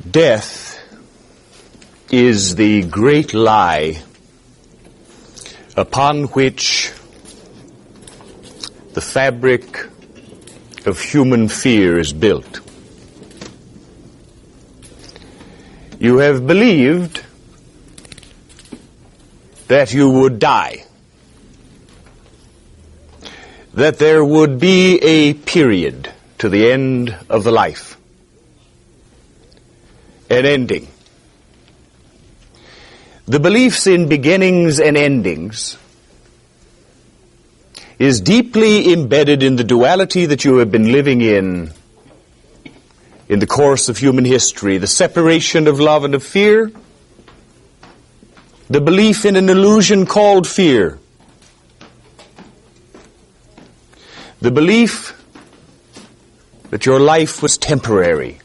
Death is the great lie upon which the fabric of human fear is built. You have believed that you would die, that there would be a period to the end of the life, an ending. The beliefs in beginnings and endings is deeply embedded in the duality that you have been living in the course of human history, the separation of love and of fear, the belief in an illusion called fear, the belief that your life was temporary.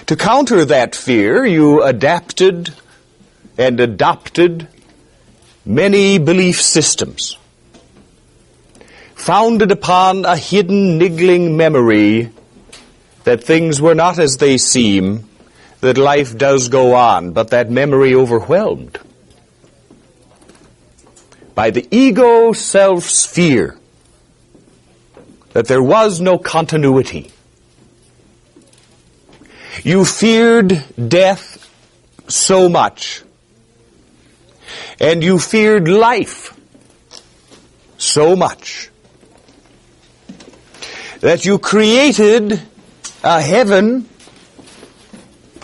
To counter that fear, you adapted and adopted many belief systems, founded upon a hidden, niggling memory that things were not as they seem, that life does go on, but that memory overwhelmed by the ego self's fear that there was no continuity. You feared death so much, and you feared life so much, that you created a heaven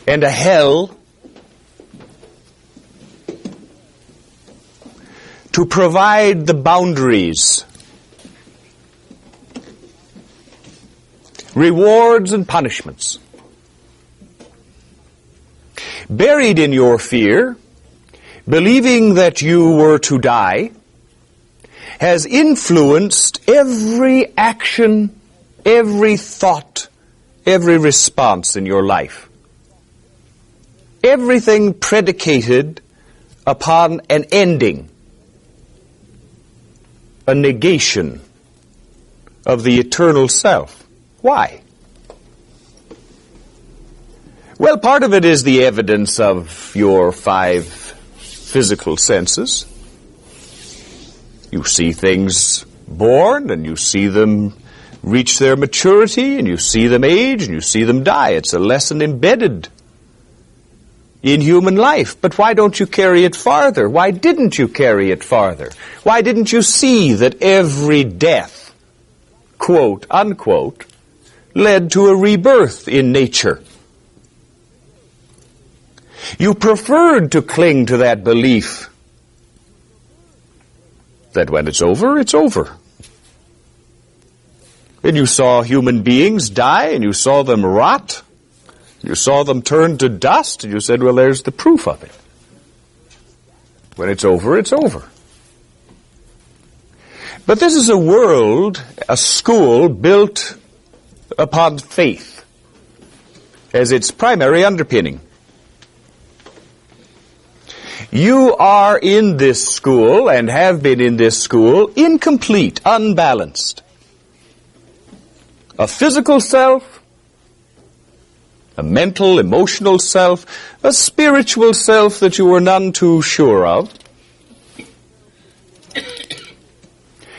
and a hell to provide the boundaries, rewards and punishments. Buried in your fear, believing that you were to die, has influenced every action, every thought, every response in your life. Everything predicated upon an ending, a negation of the eternal self. Why? Well, part of it is the evidence of your 5 physical senses. You see things born, and you see them reach their maturity, and you see them age, and you see them die. It's a lesson embedded in human life. But why don't you carry it farther? Why didn't you carry it farther? Why didn't you see that every death, quote, unquote, led to a rebirth in nature? You preferred to cling to that belief that when it's over, it's over. And you saw human beings die, and you saw them rot, you saw them turn to dust, and you said, well, there's the proof of it. When it's over, it's over. But this is a world, a school built upon faith as its primary underpinning. You are in this school, and have been in this school, incomplete, unbalanced. A physical self, a mental, emotional self, a spiritual self that you were none too sure of,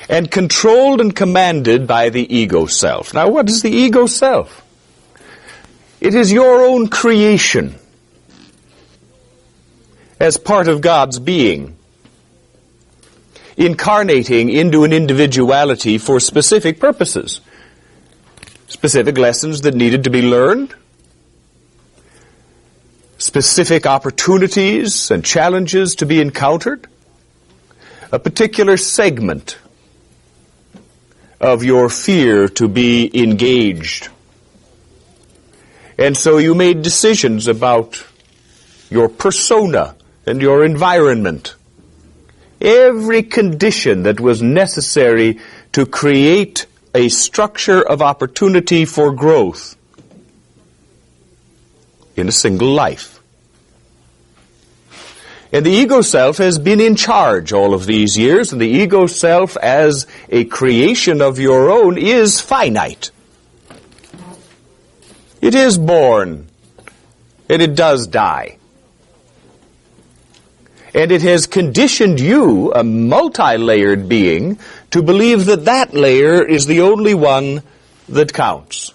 and controlled and commanded by the ego self. Now, what is the ego self? It is your own creation as part of God's being, incarnating into an individuality for specific purposes, specific lessons that needed to be learned, specific opportunities and challenges to be encountered, a particular segment of your fear to be engaged. And so you made decisions about your persona and your environment. Every condition that was necessary to create a structure of opportunity for growth in a single life. And the ego self has been in charge all of these years, and the ego self as a creation of your own is finite. It is born, and it does die. And it has conditioned you, a multi-layered being, to believe that that layer is the only one that counts.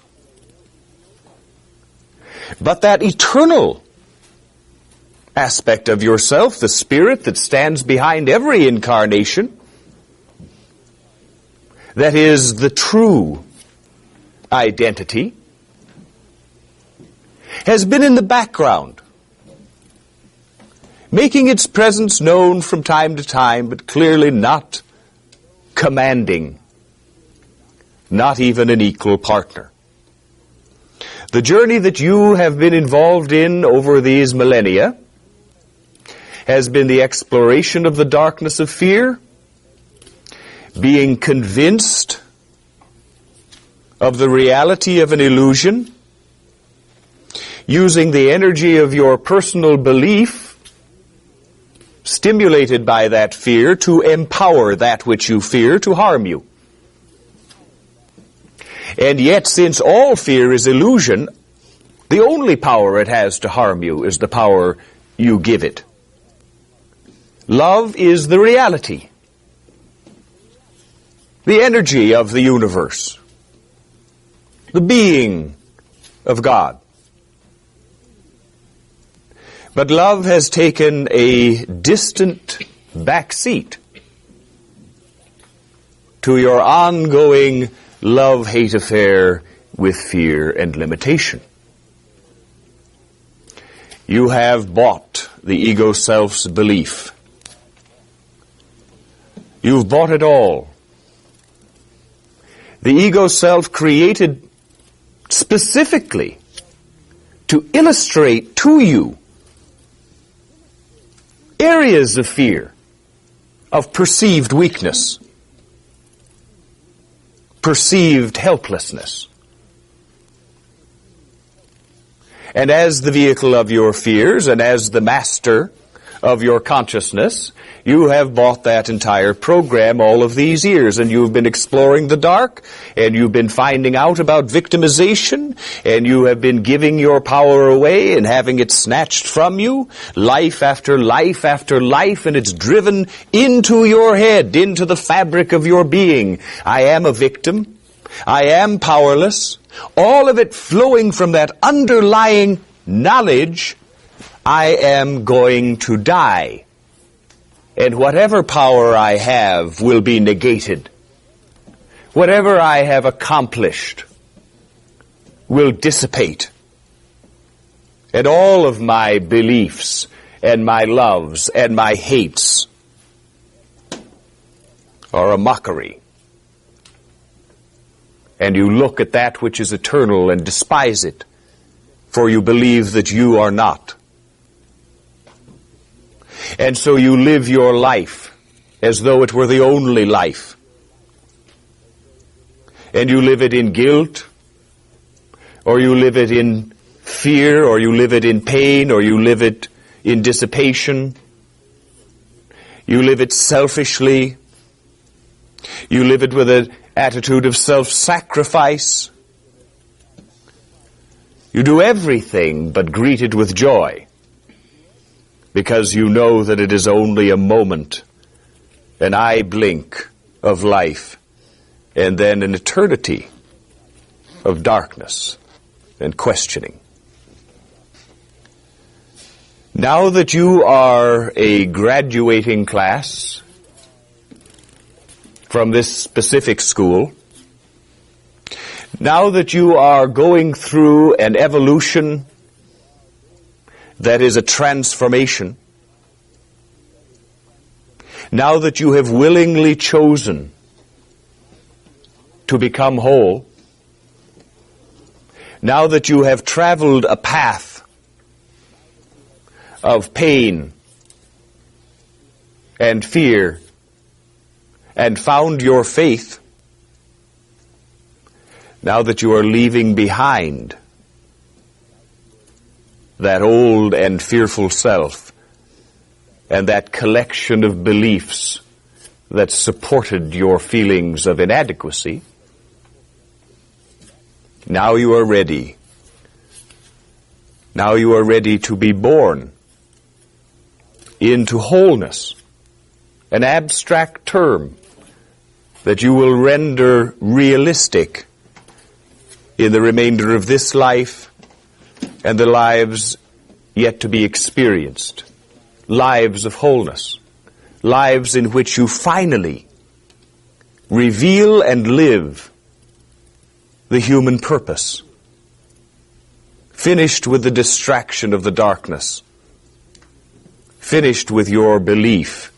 But that eternal aspect of yourself, the spirit that stands behind every incarnation, that is the true identity, has been in the background, making its presence known from time to time, but clearly not commanding, not even an equal partner. The journey that you have been involved in over these millennia has been the exploration of the darkness of fear, being convinced of the reality of an illusion, using the energy of your personal belief, stimulated by that fear, to empower that which you fear to harm you. And yet, since all fear is illusion, the only power it has to harm you is the power you give it. Love is the reality, the energy of the universe, the being of God. But love has taken a distant back seat to your ongoing love-hate affair with fear and limitation. You have bought the ego self's belief. You've bought it all. The ego self created specifically to illustrate to you areas of fear, of perceived weakness, perceived helplessness. And as the vehicle of your fears and as the master of your consciousness, you have bought that entire program all of these years, and you've been exploring the dark, and you've been finding out about victimization, and you have been giving your power away and having it snatched from you, life after life after life, and it's driven into your head, into the fabric of your being. I am a victim. I am powerless. All of it flowing from that underlying knowledge, I am going to die. And whatever power I have will be negated. Whatever I have accomplished will dissipate. And all of my beliefs and my loves and my hates are a mockery. And you look at that which is eternal and despise it, for you believe that you are not. And so you live your life as though it were the only life. And you live it in guilt, or you live it in fear, or you live it in pain, or you live it in dissipation. You live it selfishly. You live it with an attitude of self-sacrifice. You do everything but greet it with joy, because you know that it is only a moment, an eye blink of life, and then an eternity of darkness and questioning. Now that you are a graduating class from this specific school, now that you are going through an evolution that is a transformation, now that you have willingly chosen to become whole, now that you have traveled a path of pain and fear and found your faith, now that you are leaving behind that old and fearful self and that collection of beliefs that supported your feelings of inadequacy, now you are ready Now you are ready to be born into wholeness, an abstract term that you will render realistic in the remainder of this life and the lives yet to be experienced. Lives of wholeness. Lives in which you finally reveal and live the human purpose. Finished with the distraction of the darkness. Finished with your belief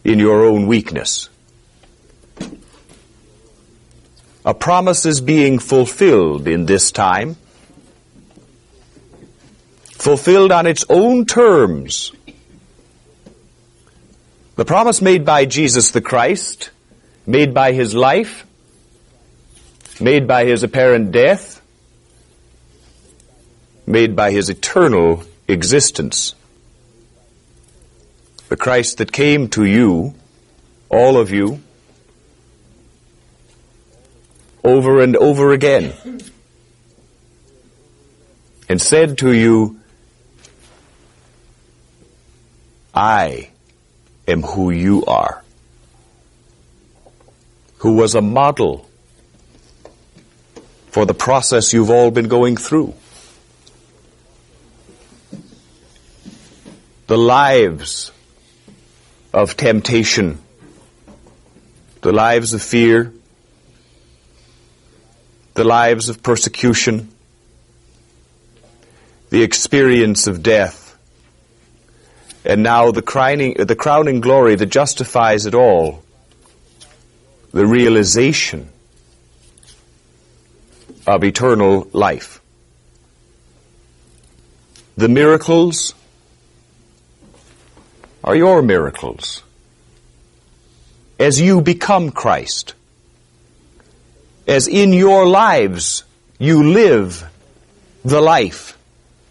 in your own weakness. A promise is being fulfilled in this time. Fulfilled on its own terms. The promise made by Jesus the Christ, made by His life, made by His apparent death, made by His eternal existence. The Christ that came to you, all of you, over and over again, and said to you, I am who you are. Who was a model for the process you've all been going through. The lives of temptation, the lives of fear, the lives of persecution, the experience of death, and now the crowning glory that justifies it all, the realization of eternal life. The miracles are your miracles as you become Christ. As in your lives you live the life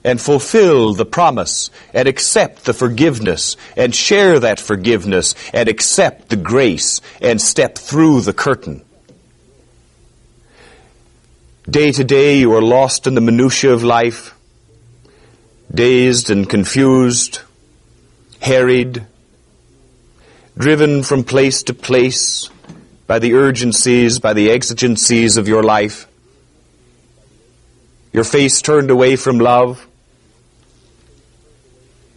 and fulfill the promise and accept the forgiveness and share that forgiveness and accept the grace and step through the curtain. Day to day you are lost in the minutiae of life, dazed and confused, harried, driven from place to place by the urgencies, by the exigencies of your life. Your face turned away from love,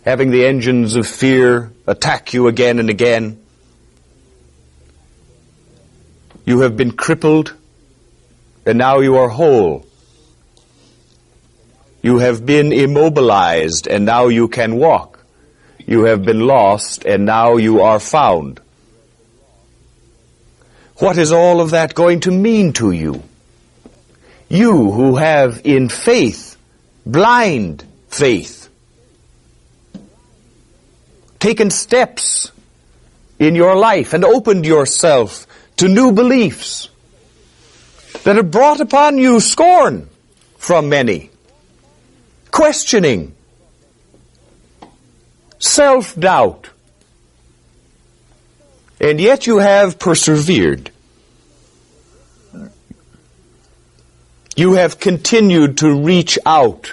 having the engines of fear attack you again and again. You have been crippled, and now you are whole. You have been immobilized, and now you can walk. You have been lost, and now you are found. What is all of that going to mean to you? You who have in faith, blind faith, taken steps in your life and opened yourself to new beliefs that have brought upon you scorn from many, questioning, self-doubt, and yet you have persevered. You have continued to reach out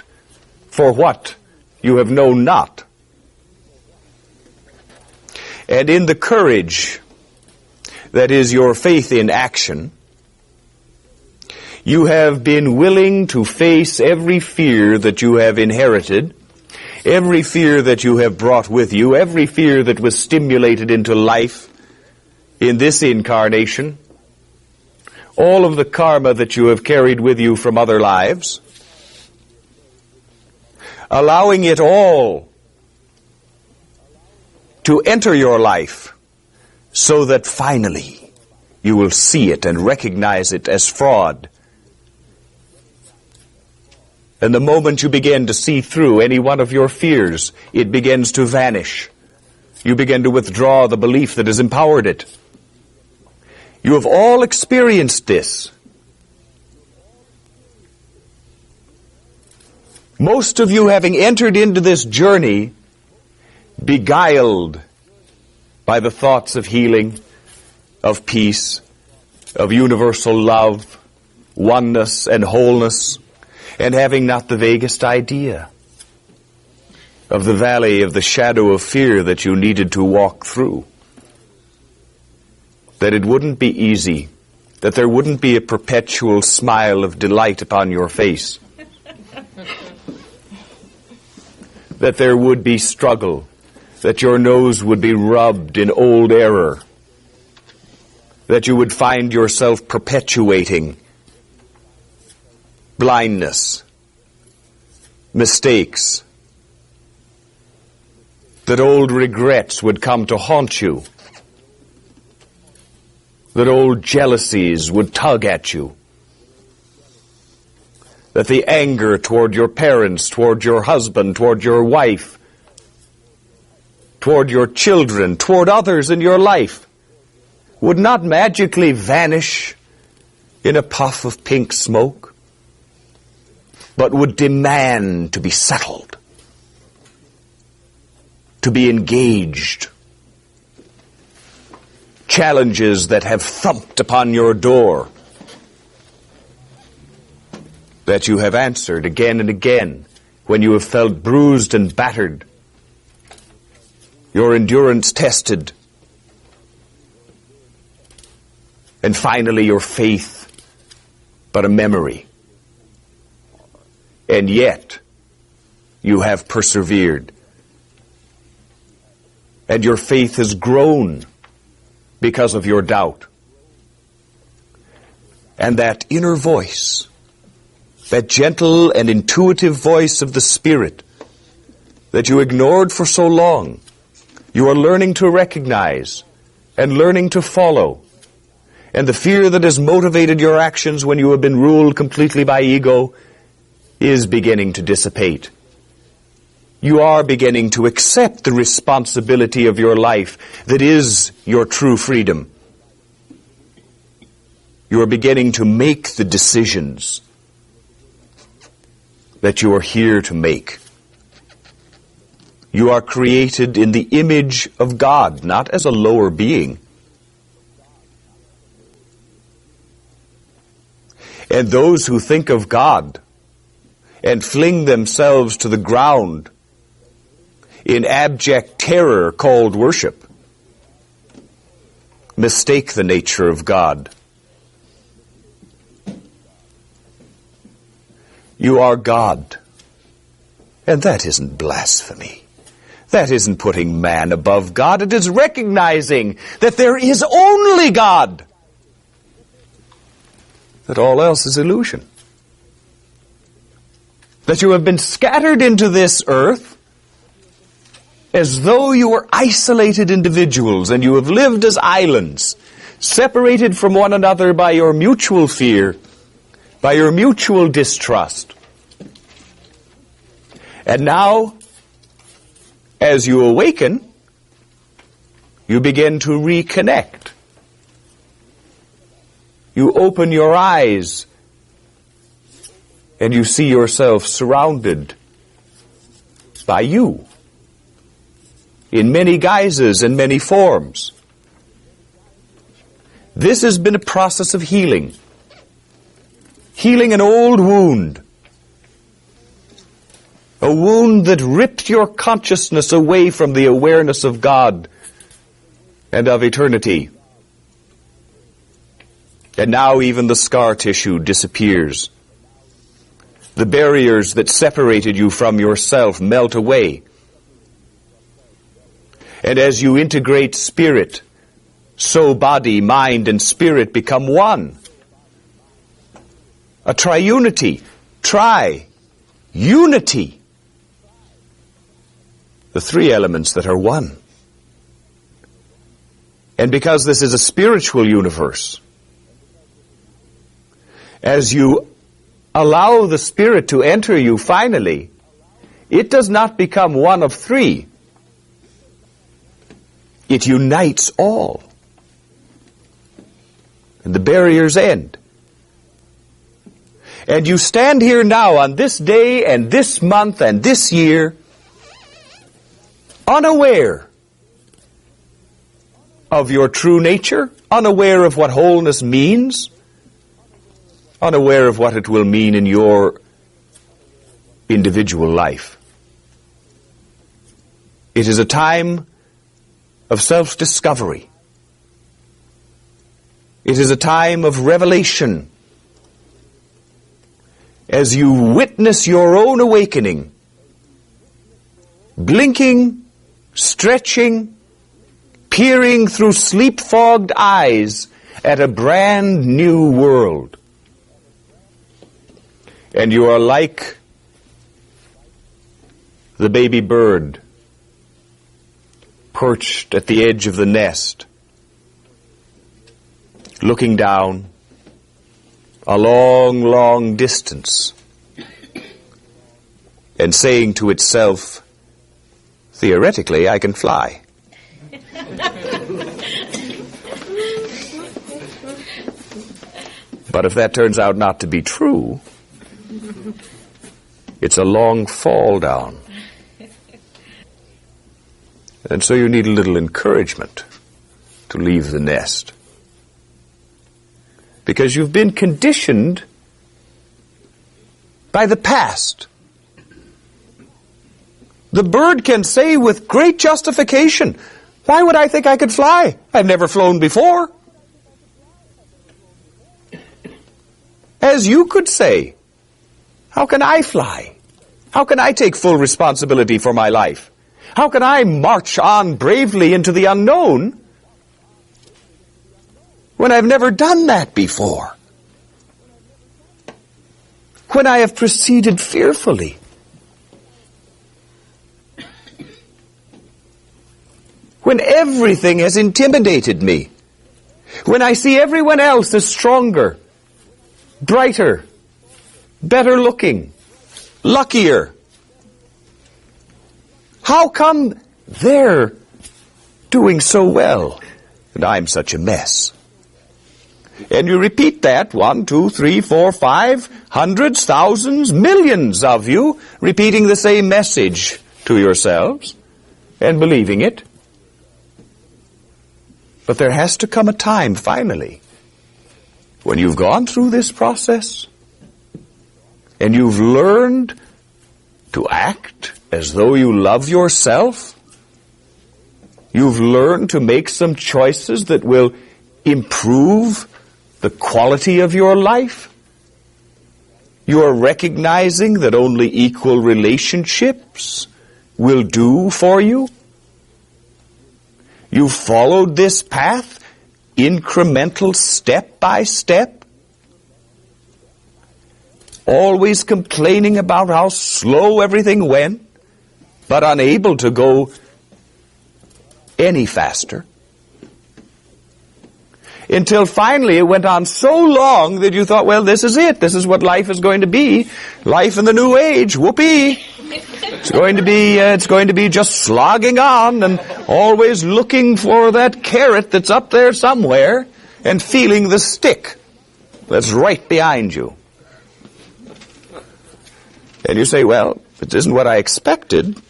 for what you have known not. And in the courage that is your faith in action, you have been willing to face every fear that you have inherited, every fear that you have brought with you, every fear that was stimulated into life in this incarnation, all of the karma that you have carried with you from other lives, allowing it all to enter your life so that finally you will see it and recognize it as fraud. And the moment you begin to see through any one of your fears, it begins to vanish. You begin to withdraw the belief that has empowered it. You have all experienced this. Most of you having entered into this journey beguiled by the thoughts of healing, of peace, of universal love, oneness and wholeness, and having not the vaguest idea of the valley of the shadow of fear that you needed to walk through. That it wouldn't be easy, that there wouldn't be a perpetual smile of delight upon your face, that there would be struggle, that your nose would be rubbed in old error, that you would find yourself perpetuating blindness, mistakes, that old regrets would come to haunt you, that old jealousies would tug at you, that the anger toward your parents, toward your husband, toward your wife, toward your children, toward others in your life would not magically vanish in a puff of pink smoke, but would demand to be settled, to be engaged. Challenges that have thumped upon your door, that you have answered again and again when you have felt bruised and battered, your endurance tested, and finally your faith but a memory. And yet you have persevered, and your faith has grown because of your doubt. And that inner voice, that gentle and intuitive voice of the Spirit that you ignored for so long, you are learning to recognize and learning to follow. And the fear that has motivated your actions when you have been ruled completely by ego is beginning to dissipate. You are beginning to accept the responsibility of your life that is your true freedom. You are beginning to make the decisions that you are here to make. You are created in the image of God, not as a lower being. And those who think of God and fling themselves to the ground in abject terror called worship mistake the nature of God. You are God, and that isn't blasphemy. That isn't putting man above God. It is recognizing that there is only God, that all else is illusion, that you have been scattered into this earth as though you were isolated individuals, and you have lived as islands, separated from one another by your mutual fear, by your mutual distrust. And now, as you awaken, you begin to reconnect. You open your eyes, and you see yourself surrounded by you, in many guises and many forms. This has been a process of healing. Healing an old wound. A wound that ripped your consciousness away from the awareness of God and of eternity. And now even the scar tissue disappears. The barriers that separated you from yourself melt away. And as you integrate spirit, so body, mind, and spirit become one. A triunity. Unity. The three elements that are one. And because this is a spiritual universe, as you allow the Spirit to enter you finally, it does not become one of three. It unites all. And the barriers end. And you stand here now on this day and this month and this year, unaware of your true nature, unaware of what wholeness means, unaware of what it will mean in your individual life. It is a time of self-discovery. It is a time of revelation as you witness your own awakening, blinking, stretching, peering through sleep-fogged eyes at a brand new world. And you are like the baby bird perched at the edge of the nest, looking down a long, long distance and saying to itself, theoretically, I can fly. But if that turns out not to be true, it's a long fall down. And so you need a little encouragement to leave the nest. Because you've been conditioned by the past. The bird can say with great justification, why would I think I could fly? I've never flown before. As you could say, how can I fly? How can I take full responsibility for my life? How can I march on bravely into the unknown when I've never done that before? When I have proceeded fearfully? When everything has intimidated me? When I see everyone else as stronger, brighter, better looking, luckier? How come they're doing so well and I'm such a mess? And you repeat that 1, 2, 3, 4, 5, hundreds, thousands, millions of you repeating the same message to yourselves and believing it. But there has to come a time, finally, when you've gone through this process and you've learned to act as though you love yourself. You've learned to make some choices that will improve the quality of your life. You are recognizing that only equal relationships will do for you. You've followed this path, incremental, step by step, always complaining about how slow everything went, but unable to go any faster. Until finally it went on so long that you thought, well, this is it. This is what life is going to be. Life in the new age. Whoopee. It's going to be just slogging on and always looking for that carrot that's up there somewhere and feeling the stick that's right behind you. And you say, well, it isn't what I expected,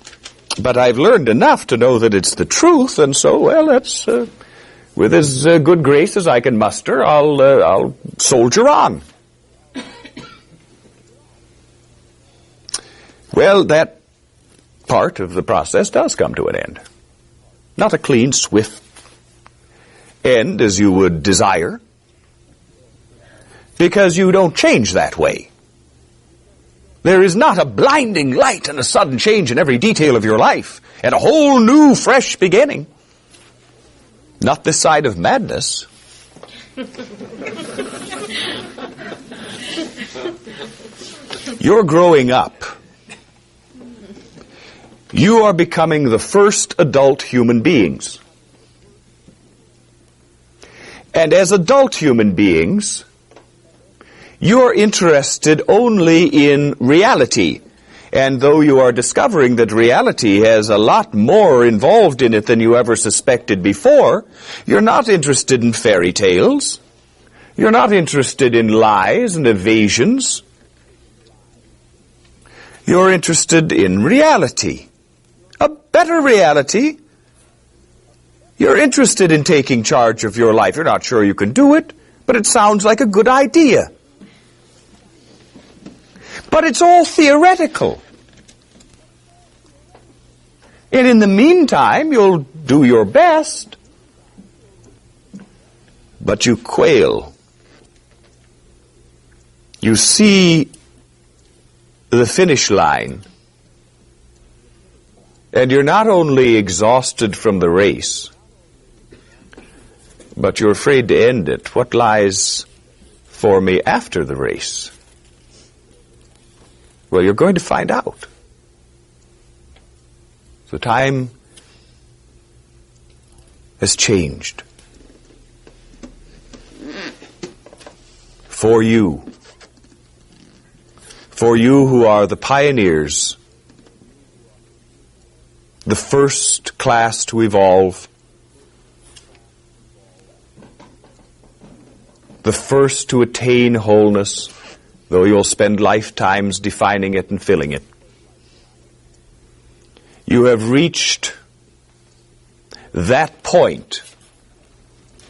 but I've learned enough to know that it's the truth, and so, well, that's, with as good grace as I can muster, I'll soldier on. Well, that part of the process does come to an end. Not a clean, swift end as you would desire, because you don't change that way. There is not a blinding light and a sudden change in every detail of your life and a whole new, fresh beginning. Not this side of madness. You're growing up. You are becoming the first adult human beings. And as adult human beings, you're interested only in reality. And though you are discovering that reality has a lot more involved in it than you ever suspected before, you're not interested in fairy tales. You're not interested in lies and evasions. You're interested in reality. A better reality. You're interested in taking charge of your life. You're not sure you can do it, but it sounds like a good idea. But it's all theoretical. And in the meantime, you'll do your best. But you quail. You see the finish line. And you're not only exhausted from the race, but you're afraid to end it. What lies for me after the race? Well, you're going to find out. The time has changed. For you. For you who are the pioneers, the first class to evolve, the first to attain wholeness, though you'll spend lifetimes defining it and filling it. You have reached that point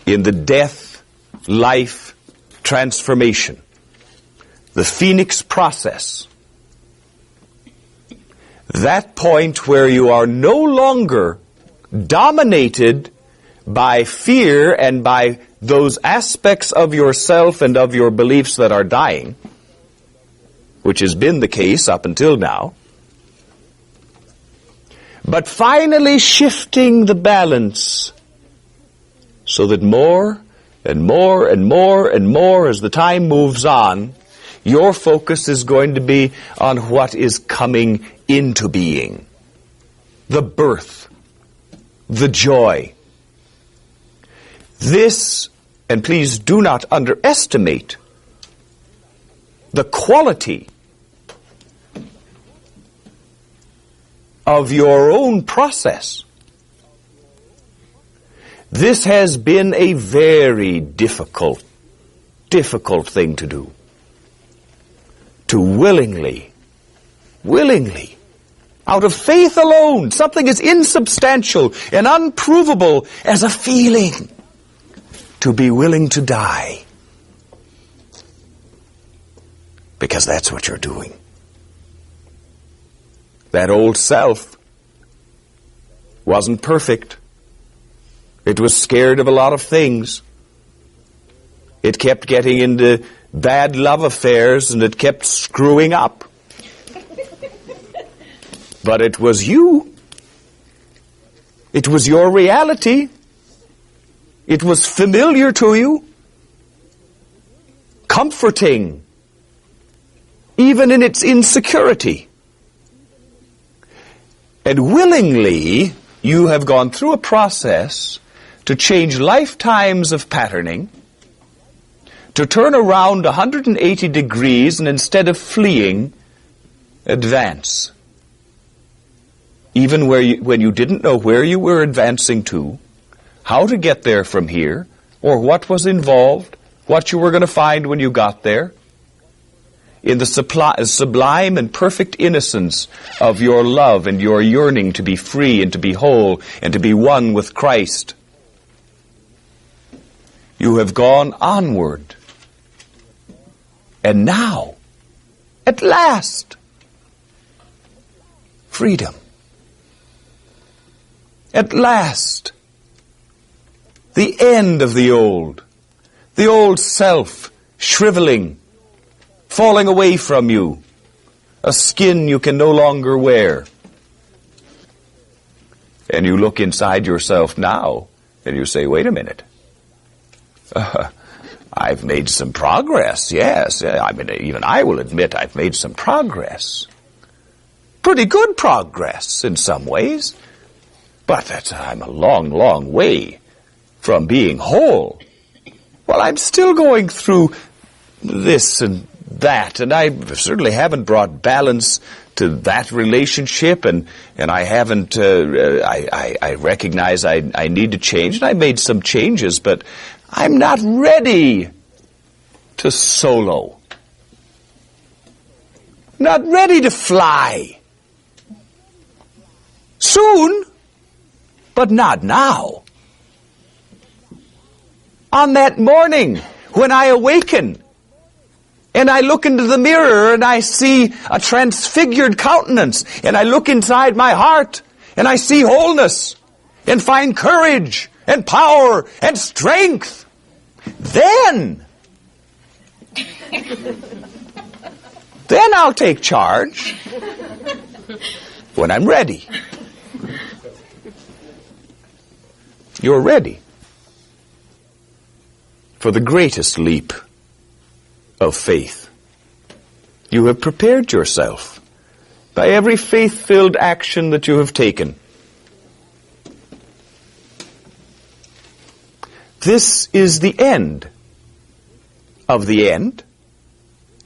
in the death-life transformation, the phoenix process. That point where you are no longer dominated by fear and by those aspects of yourself and of your beliefs that are dying, which has been the case up until now, but finally shifting the balance so that more and more and more and more as the time moves on, your focus is going to be on what is coming into being. The birth, the joy. This, and please do not underestimate the quality of your own process. This has been a very difficult thing to do. To willingly, out of faith alone, something as insubstantial and unprovable as a feeling, to be willing to die. Because that's what you're doing. That old self wasn't perfect. It was scared of a lot of things. It kept getting into bad love affairs and it kept screwing up. But it was you. It was your reality. It was familiar to you. Comforting. Even in its insecurity. And willingly, you have gone through a process to change lifetimes of patterning, to turn around 180 degrees and instead of fleeing, advance. Even when you didn't know where you were advancing to, how to get there from here, or what was involved, what you were going to find when you got there. In the sublime and perfect innocence of your love and your yearning to be free and to be whole and to be one with Christ. You have gone onward. And now, at last, freedom. At last, the end of the old self shriveling, falling away from you, a skin you can no longer wear. And you look inside yourself now, and you say, wait a minute. I've made some progress, yes. I mean, even I will admit I've made some progress. Pretty good progress in some ways. But I'm a long, long way from being whole. Well, I'm still going through this and that, and I certainly haven't brought balance to that relationship, and I haven't, I recognize I need to change, and I made some changes, but I'm not ready to solo. Not ready to fly. Soon, but not now. On that morning when I awaken, and I look into the mirror and I see a transfigured countenance, and I look inside my heart and I see wholeness, and find courage, and power, and strength, then I'll take charge when I'm ready. You're ready for the greatest leap of faith. You have prepared yourself by every faith-filled action that you have taken. This is the end of the end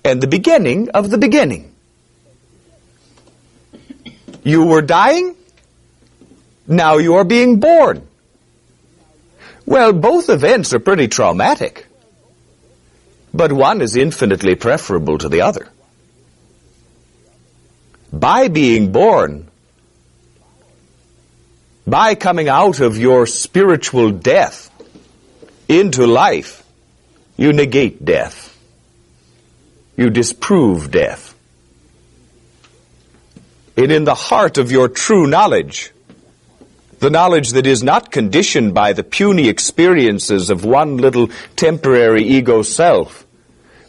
and the beginning of the beginning. You were dying, now you are being born. Well, both events are pretty traumatic, but one is infinitely preferable to the other. By being born, by coming out of your spiritual death into life, you negate death. You disprove death. And in the heart of your true knowledge, the knowledge that is not conditioned by the puny experiences of one little temporary ego self,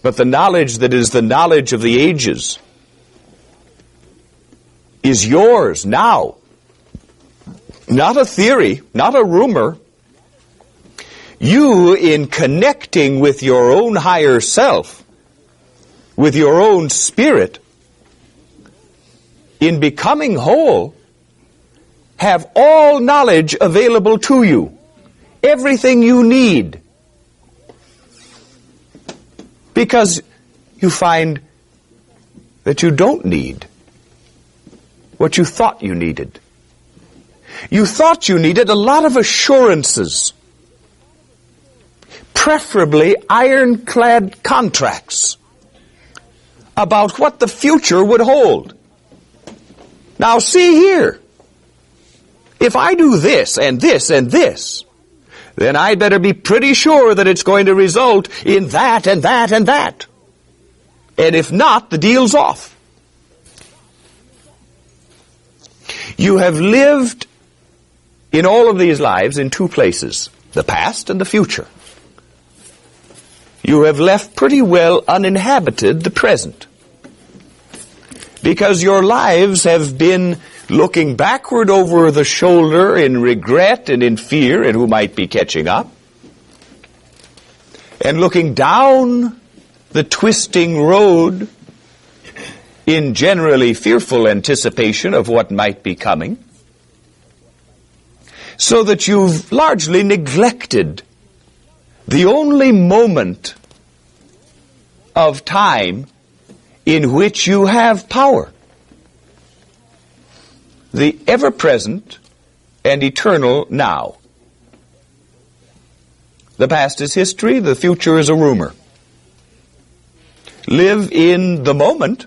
but the knowledge that is the knowledge of the ages, is yours now. Not a theory, not a rumor. You, in connecting with your own higher self, with your own spirit, in becoming whole, have all knowledge available to you. Everything you need. Because you find that you don't need what you thought you needed. You thought you needed a lot of assurances, preferably ironclad contracts about what the future would hold. Now see here, if I do this and this and this, then I'd better be pretty sure that it's going to result in that and that and that. And if not, the deal's off. You have lived in all of these lives in two places, the past and the future. You have left pretty well uninhabited the present, because your lives have been looking backward over the shoulder in regret and in fear at who might be catching up, and looking down the twisting road in generally fearful anticipation of what might be coming, so that you've largely neglected the only moment of time in which you have power. The ever-present and eternal now. The past is history, the future is a rumor. Live in the moment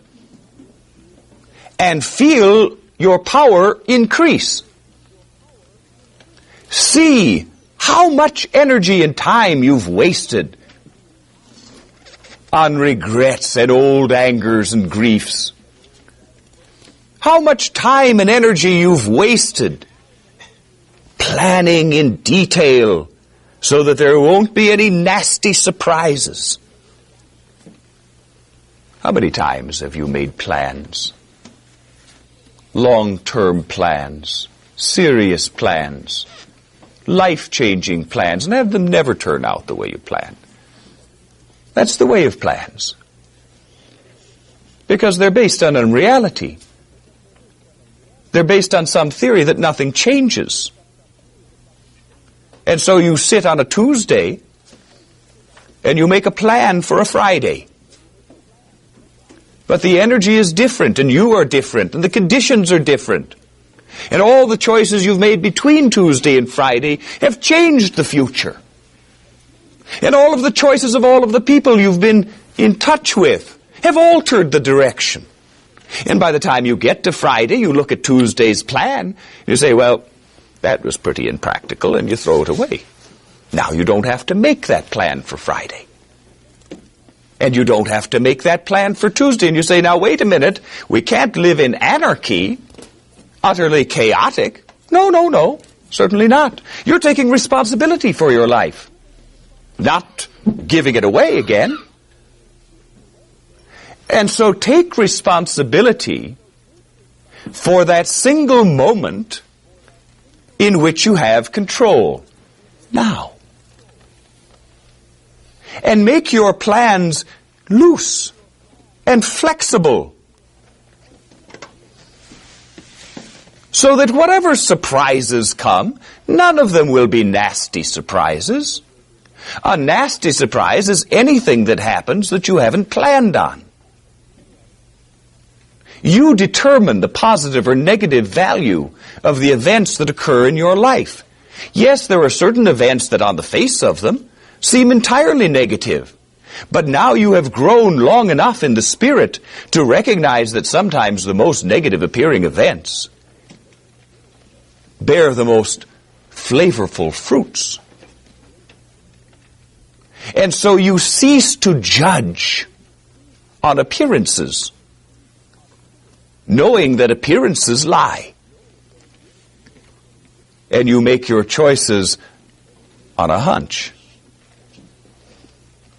and feel your power increase. See how much energy and time you've wasted on regrets and old angers and griefs. How much time and energy you've wasted planning in detail so that there won't be any nasty surprises. How many times have you made plans? Long-term plans, serious plans, life-changing plans, and have them never turn out the way you planned. That's the way of plans. Because they're based on unreality. They're based on some theory that nothing changes. And so you sit on a Tuesday and you make a plan for a Friday. But the energy is different, and you are different, and the conditions are different. And all the choices you've made between Tuesday and Friday have changed the future. And all of the choices of all of the people you've been in touch with have altered the direction. And by the time you get to Friday, you look at Tuesday's plan, you say, well, that was pretty impractical, and you throw it away. Now you don't have to make that plan for Friday. And you don't have to make that plan for Tuesday. And you say, now wait a minute, we can't live in anarchy, utterly chaotic. No, no, no. Certainly not. You're taking responsibility for your life, not giving it away again. And so take responsibility for that single moment in which you have control now. And make your plans loose and flexible, so that whatever surprises come, none of them will be nasty surprises. A nasty surprise is anything that happens that you haven't planned on. You determine the positive or negative value of the events that occur in your life. Yes, there are certain events that on the face of them seem entirely negative. But now you have grown long enough in the spirit to recognize that sometimes the most negative appearing events bear the most flavorful fruits. And so you cease to judge on appearances, knowing that appearances lie. And you make your choices on a hunch,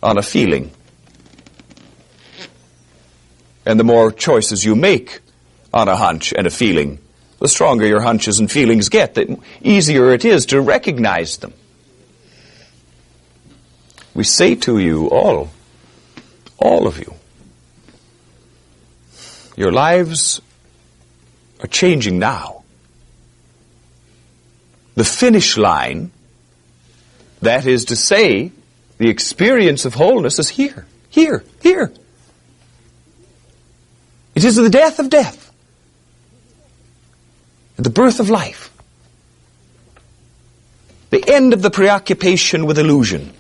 on a feeling. And the more choices you make on a hunch and a feeling, the stronger your hunches and feelings get, the easier it is to recognize them. We say to you all of you, your lives are changing now. The finish line, that is to say, the experience of wholeness is here, here, here. It is the death of death and the birth of life. The end of the preoccupation with illusion.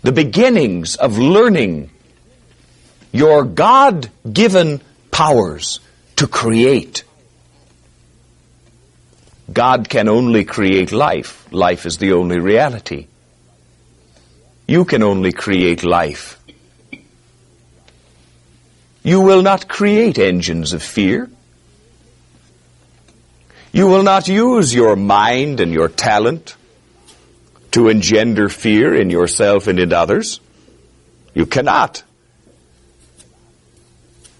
The beginnings of learning your God-given powers to create. God can only create life. Life is the only reality. You can only create life. You will not create engines of fear. You will not use your mind and your talent to engender fear in yourself and in others. You cannot,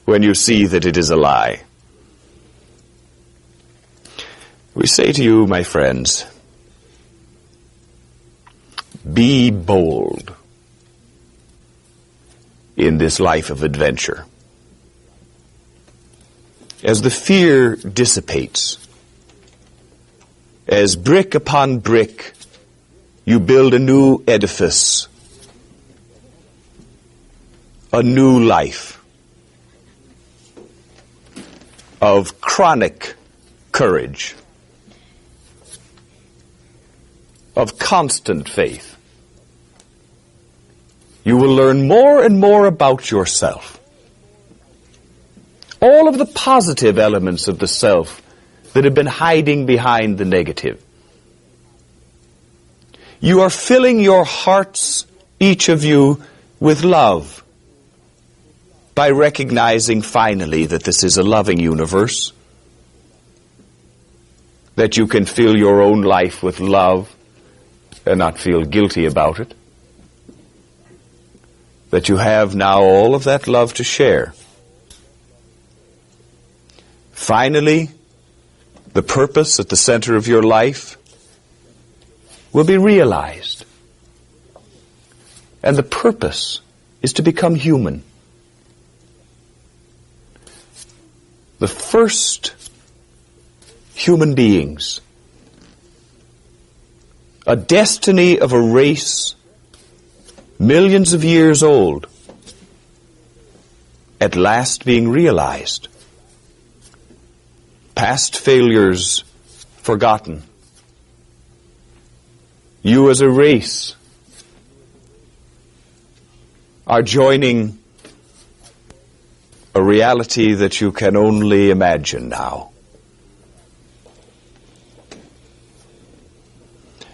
when you see that it is a lie. We say to you, my friends, be bold in this life of adventure. As the fear dissipates, as brick upon brick you build a new edifice, a new life of chronic courage, of constant faith. You will learn more and more about yourself. All of the positive elements of the self that have been hiding behind the negative. You are filling your hearts, each of you, with love by recognizing finally that this is a loving universe, that you can fill your own life with love and not feel guilty about it, that you have now all of that love to share. Finally, the purpose at the center of your life will be realized. And the purpose is to become human. The first human beings, a destiny of a race millions of years old, at last being realized. Past failures forgotten. You as a race are joining a reality that you can only imagine now.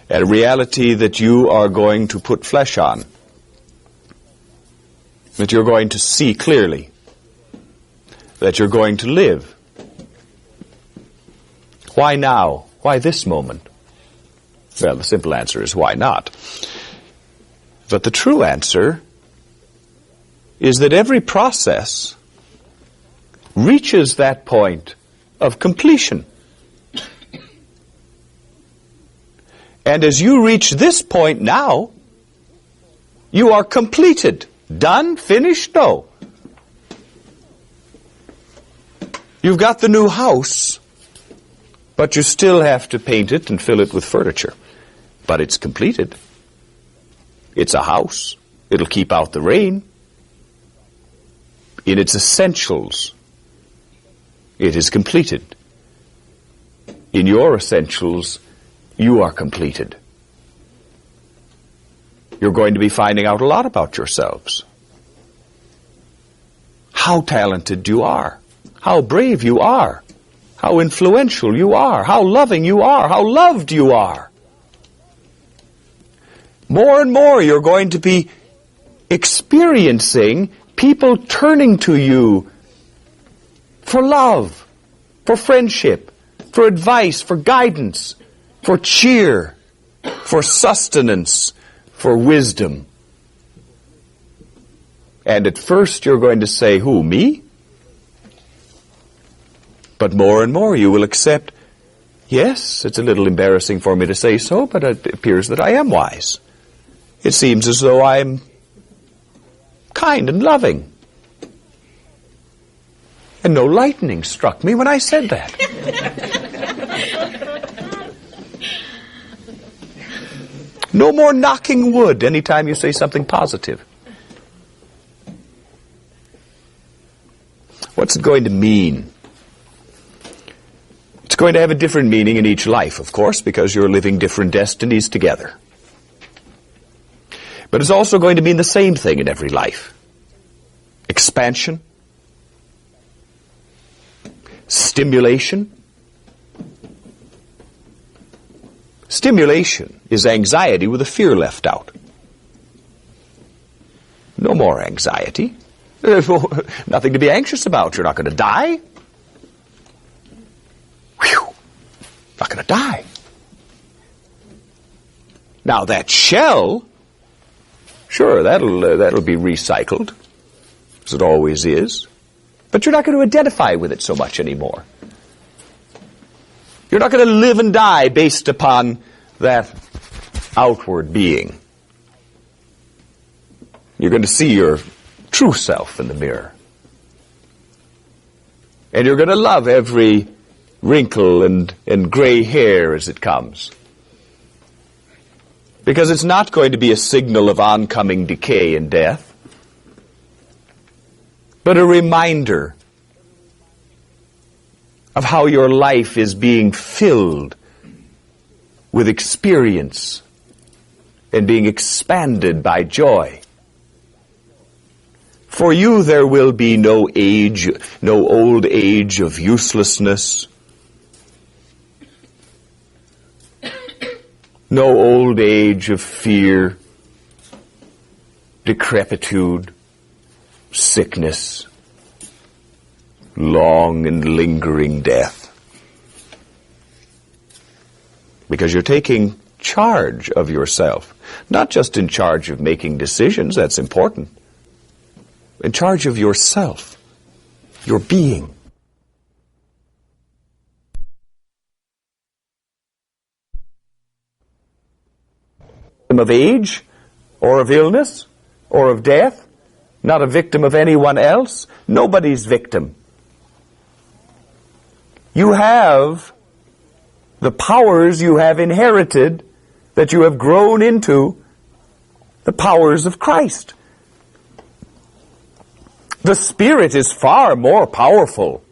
A reality that you are going to put flesh on, that you're going to see clearly, that you're going to live. Why now? Why this moment? Well, the simple answer is why not? But the true answer is that every process reaches that point of completion. And as you reach this point now, you are completed. Done? Finished? No. You've got the new house, but you still have to paint it and fill it with furniture. But it's completed. It's a house. It'll keep out the rain. In its essentials, it is completed. In your essentials, you are completed. You're going to be finding out a lot about yourselves. How talented you are. How brave you are. How influential you are. How loving you are. How loved you are. More and more you're going to be experiencing people turning to you for love, for friendship, for advice, for guidance, for cheer, for sustenance, for wisdom. And at first you're going to say, who, me? But more and more you will accept, yes, it's a little embarrassing for me to say so, but it appears that I am wise. It seems as though I'm kind and loving. And no lightning struck me when I said that. No more knocking wood anytime you say something positive. What's it going to mean? It's going to have a different meaning in each life, of course, because you're living different destinies together. But it's also going to mean the same thing in every life. Expansion, stimulation. Stimulation is anxiety with a fear left out. No more anxiety. Nothing to be anxious about. You're not going to die. Whew. Not going to die. Now that shell, sure, that'll be recycled, as it always is. But you're not going to identify with it so much anymore. You're not going to live and die based upon that outward being. You're going to see your true self in the mirror. And you're going to love every wrinkle and gray hair as it comes. Because it's not going to be a signal of oncoming decay and death, but a reminder of how your life is being filled with experience and being expanded by joy. For you there will be no age, no old age of uselessness, no old age of fear, decrepitude, sickness, long and lingering death. Because you're taking charge of yourself, not just in charge of making decisions, that's important, in charge of yourself, your being. Of age, or of illness, or of death, not a victim of anyone else, nobody's victim. You have the powers you have inherited, that you have grown into, the powers of Christ. The Spirit is far more powerful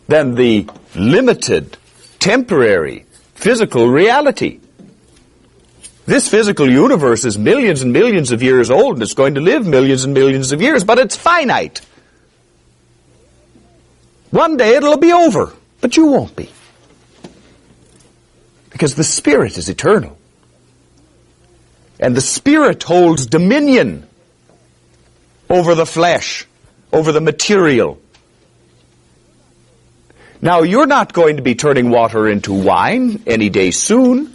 than the limited, temporary, physical reality. This physical universe is millions and millions of years old, and it's going to live millions and millions of years, but it's finite. One day it'll be over, but you won't be. Because the Spirit is eternal. And the Spirit holds dominion over the flesh, over the material. Now, you're not going to be turning water into wine any day soon,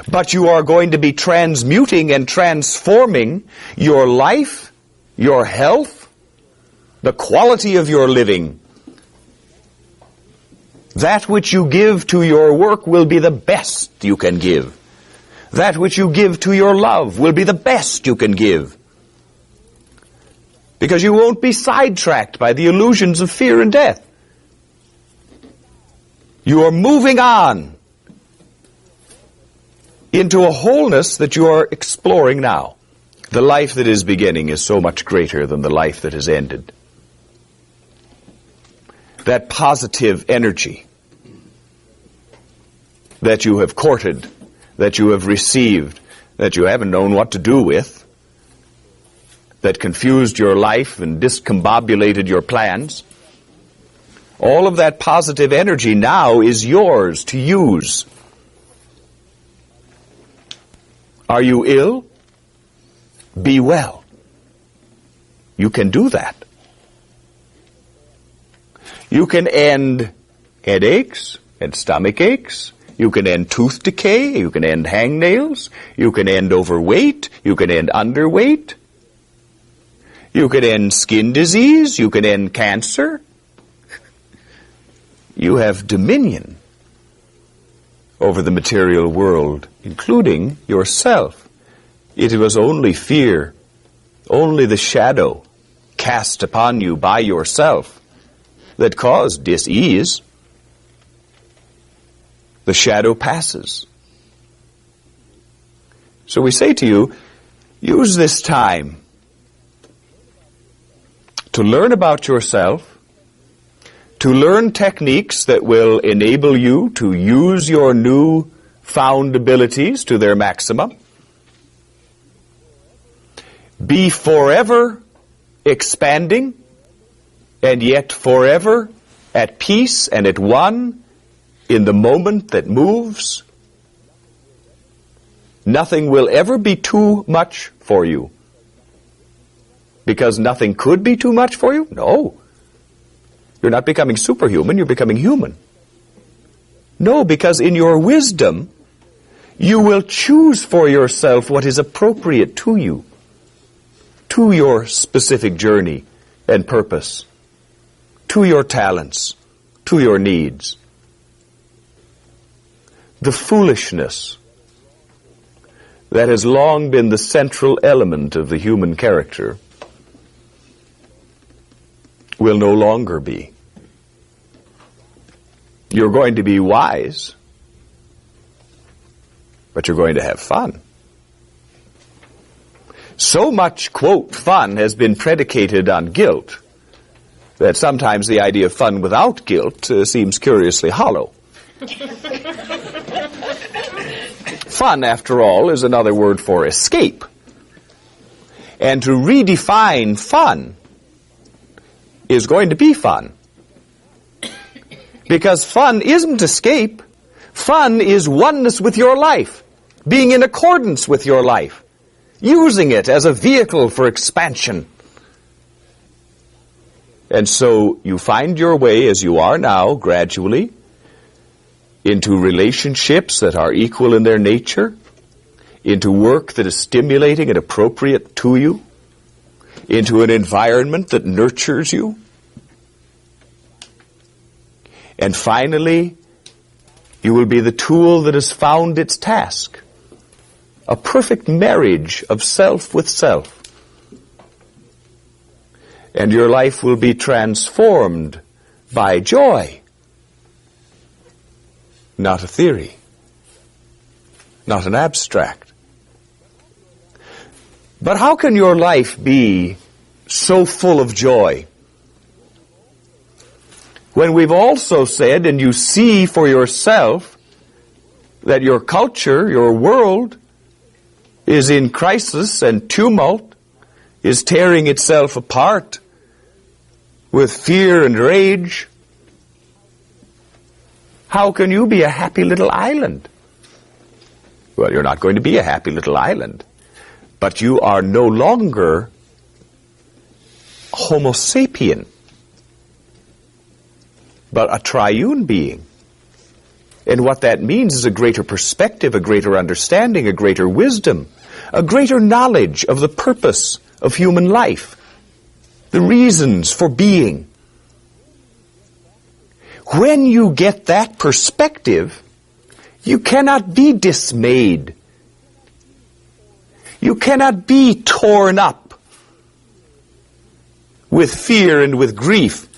but you are going to be transmuting and transforming your life, your health, the quality of your living. That which you give to your work will be the best you can give. That which you give to your love will be the best you can give. Because you won't be sidetracked by the illusions of fear and death. You are moving on into a wholeness that you are exploring now. The life that is beginning is so much greater than the life that has ended. That positive energy that you have courted, that you have received, that you haven't known what to do with, that confused your life and discombobulated your plans, all of that positive energy now is yours to use. Are you ill? Be well. You can do that. You can end headaches and stomach aches. You can end tooth decay. You can end hangnails. You can end overweight. You can end underweight. You can end skin disease. You can end cancer. You have dominion over the material world, including yourself. It was only fear, only the shadow cast upon you by yourself that caused dis-ease. The shadow passes. So we say to you, use this time to learn about yourself, to learn techniques that will enable you to use your new found abilities to their maximum. Be forever expanding and yet forever at peace and at one in the moment that moves. Nothing will ever be too much for you. Because nothing could be too much for you? No. You're not becoming superhuman, you're becoming human. No, because in your wisdom, you will choose for yourself what is appropriate to you, to your specific journey and purpose, to your talents, to your needs. The foolishness that has long been the central element of the human character will no longer be. You're going to be wise, but you're going to have fun. So much, quote, fun has been predicated on guilt that sometimes the idea of fun without guilt seems curiously hollow. Fun, after all, is another word for escape. And to redefine fun is going to be fun. Because fun isn't escape. Fun is oneness with your life, being in accordance with your life, using it as a vehicle for expansion. And so you find your way, as you are now, gradually, into relationships that are equal in their nature, into work that is stimulating and appropriate to you, into an environment that nurtures you. And finally, you will be the tool that has found its task, a perfect marriage of self with self. And your life will be transformed by joy, not a theory, not an abstract. But how can your life be so full of joy when we've also said, and you see for yourself, that your culture, your world, is in crisis and tumult, is tearing itself apart with fear and rage? How can you be a happy little island? Well, you're not going to be a happy little island, but you are no longer Homo sapien. but a triune being. And what that means is a greater perspective, a greater understanding, a greater wisdom, a greater knowledge of the purpose of human life, the reasons for being. When you get that perspective, you cannot be dismayed. You cannot be torn up with fear and with grief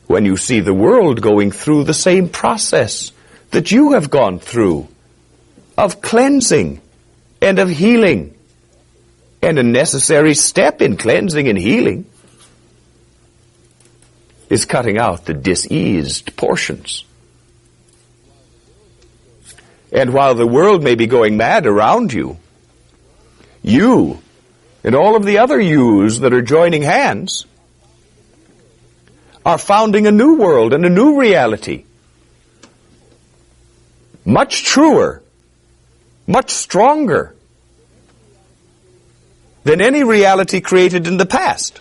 when you see the world going through the same process that you have gone through of cleansing and of healing. And a necessary step in cleansing and healing is cutting out the diseased portions. And while the world may be going mad around you, you and all of the other yous that are joining hands are founding a new world and a new reality. Much truer, much stronger than any reality created in the past.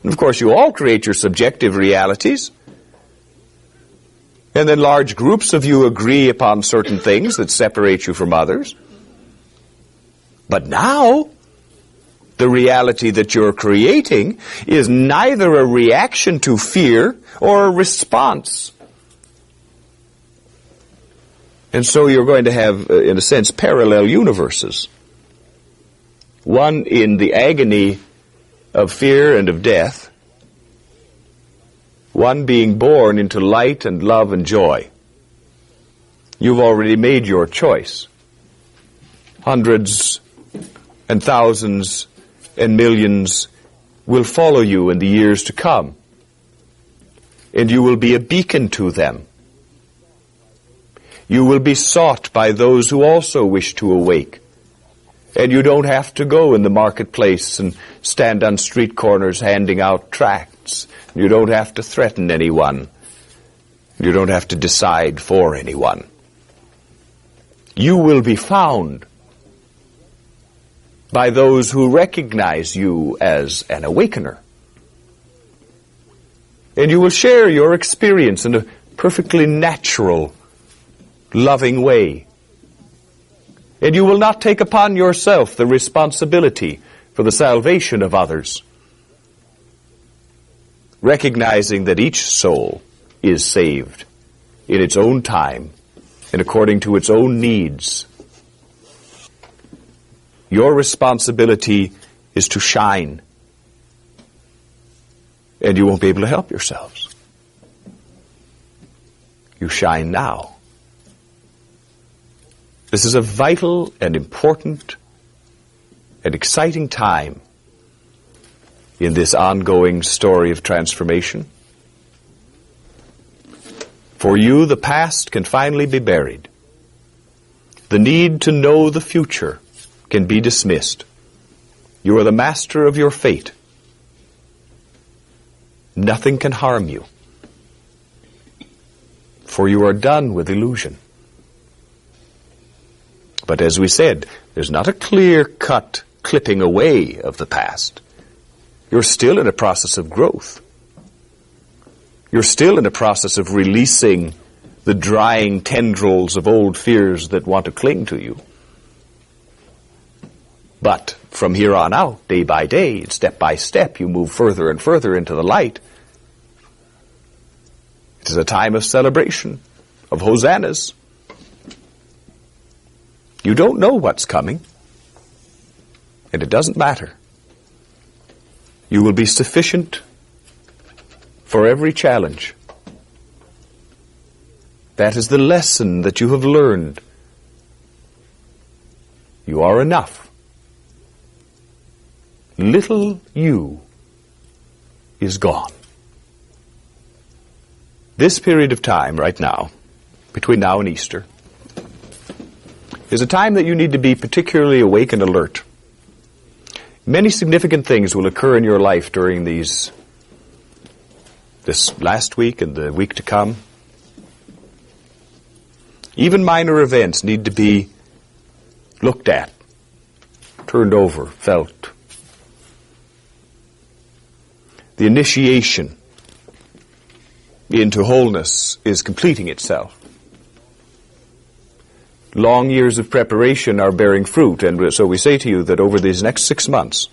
And of course, you all create your subjective realities. And then large groups of you agree upon certain things that separate you from others. But now, the reality that you're creating is neither a reaction to fear or a response. And so you're going to have, in a sense, parallel universes. One in the agony of fear and of death. One being born into light and love and joy. You've already made your choice. Hundreds and thousands and millions will follow you in the years to come. And you will be a beacon to them. You will be sought by those who also wish to awake. And you don't have to go in the marketplace and stand on street corners handing out tracts. You don't have to threaten anyone. You don't have to decide for anyone. You will be found by those who recognize you as an awakener. And you will share your experience in a perfectly natural, loving way. And you will not take upon yourself the responsibility for the salvation of others, recognizing that each soul is saved in its own time and according to its own needs. Your responsibility is to shine, and you won't be able to help yourselves. You shine now. This is a vital and important and exciting time in this ongoing story of transformation. For you, the past can finally be buried. The need to know the future can be dismissed. You are the master of your fate. Nothing can harm you, for you are done with illusion. But as we said, there's not a clear-cut clipping away of the past. You're still in a process of growth. You're still in a process of releasing the drying tendrils of old fears that want to cling to you. But from here on out, day by day, step by step, you move further and further into the light. It is a time of celebration, of hosannas. You don't know what's coming, and it doesn't matter. You will be sufficient for every challenge. That is the lesson that you have learned. You are enough. Little you is gone. This period of time right now, between now and Easter, is a time that you need to be particularly awake and alert. Many significant things will occur in your life during this last week and the week to come. Even minor events need to be looked at, turned over, felt. The initiation into wholeness is completing itself. Long years of preparation are bearing fruit, and so we say to you that over these next 6 months,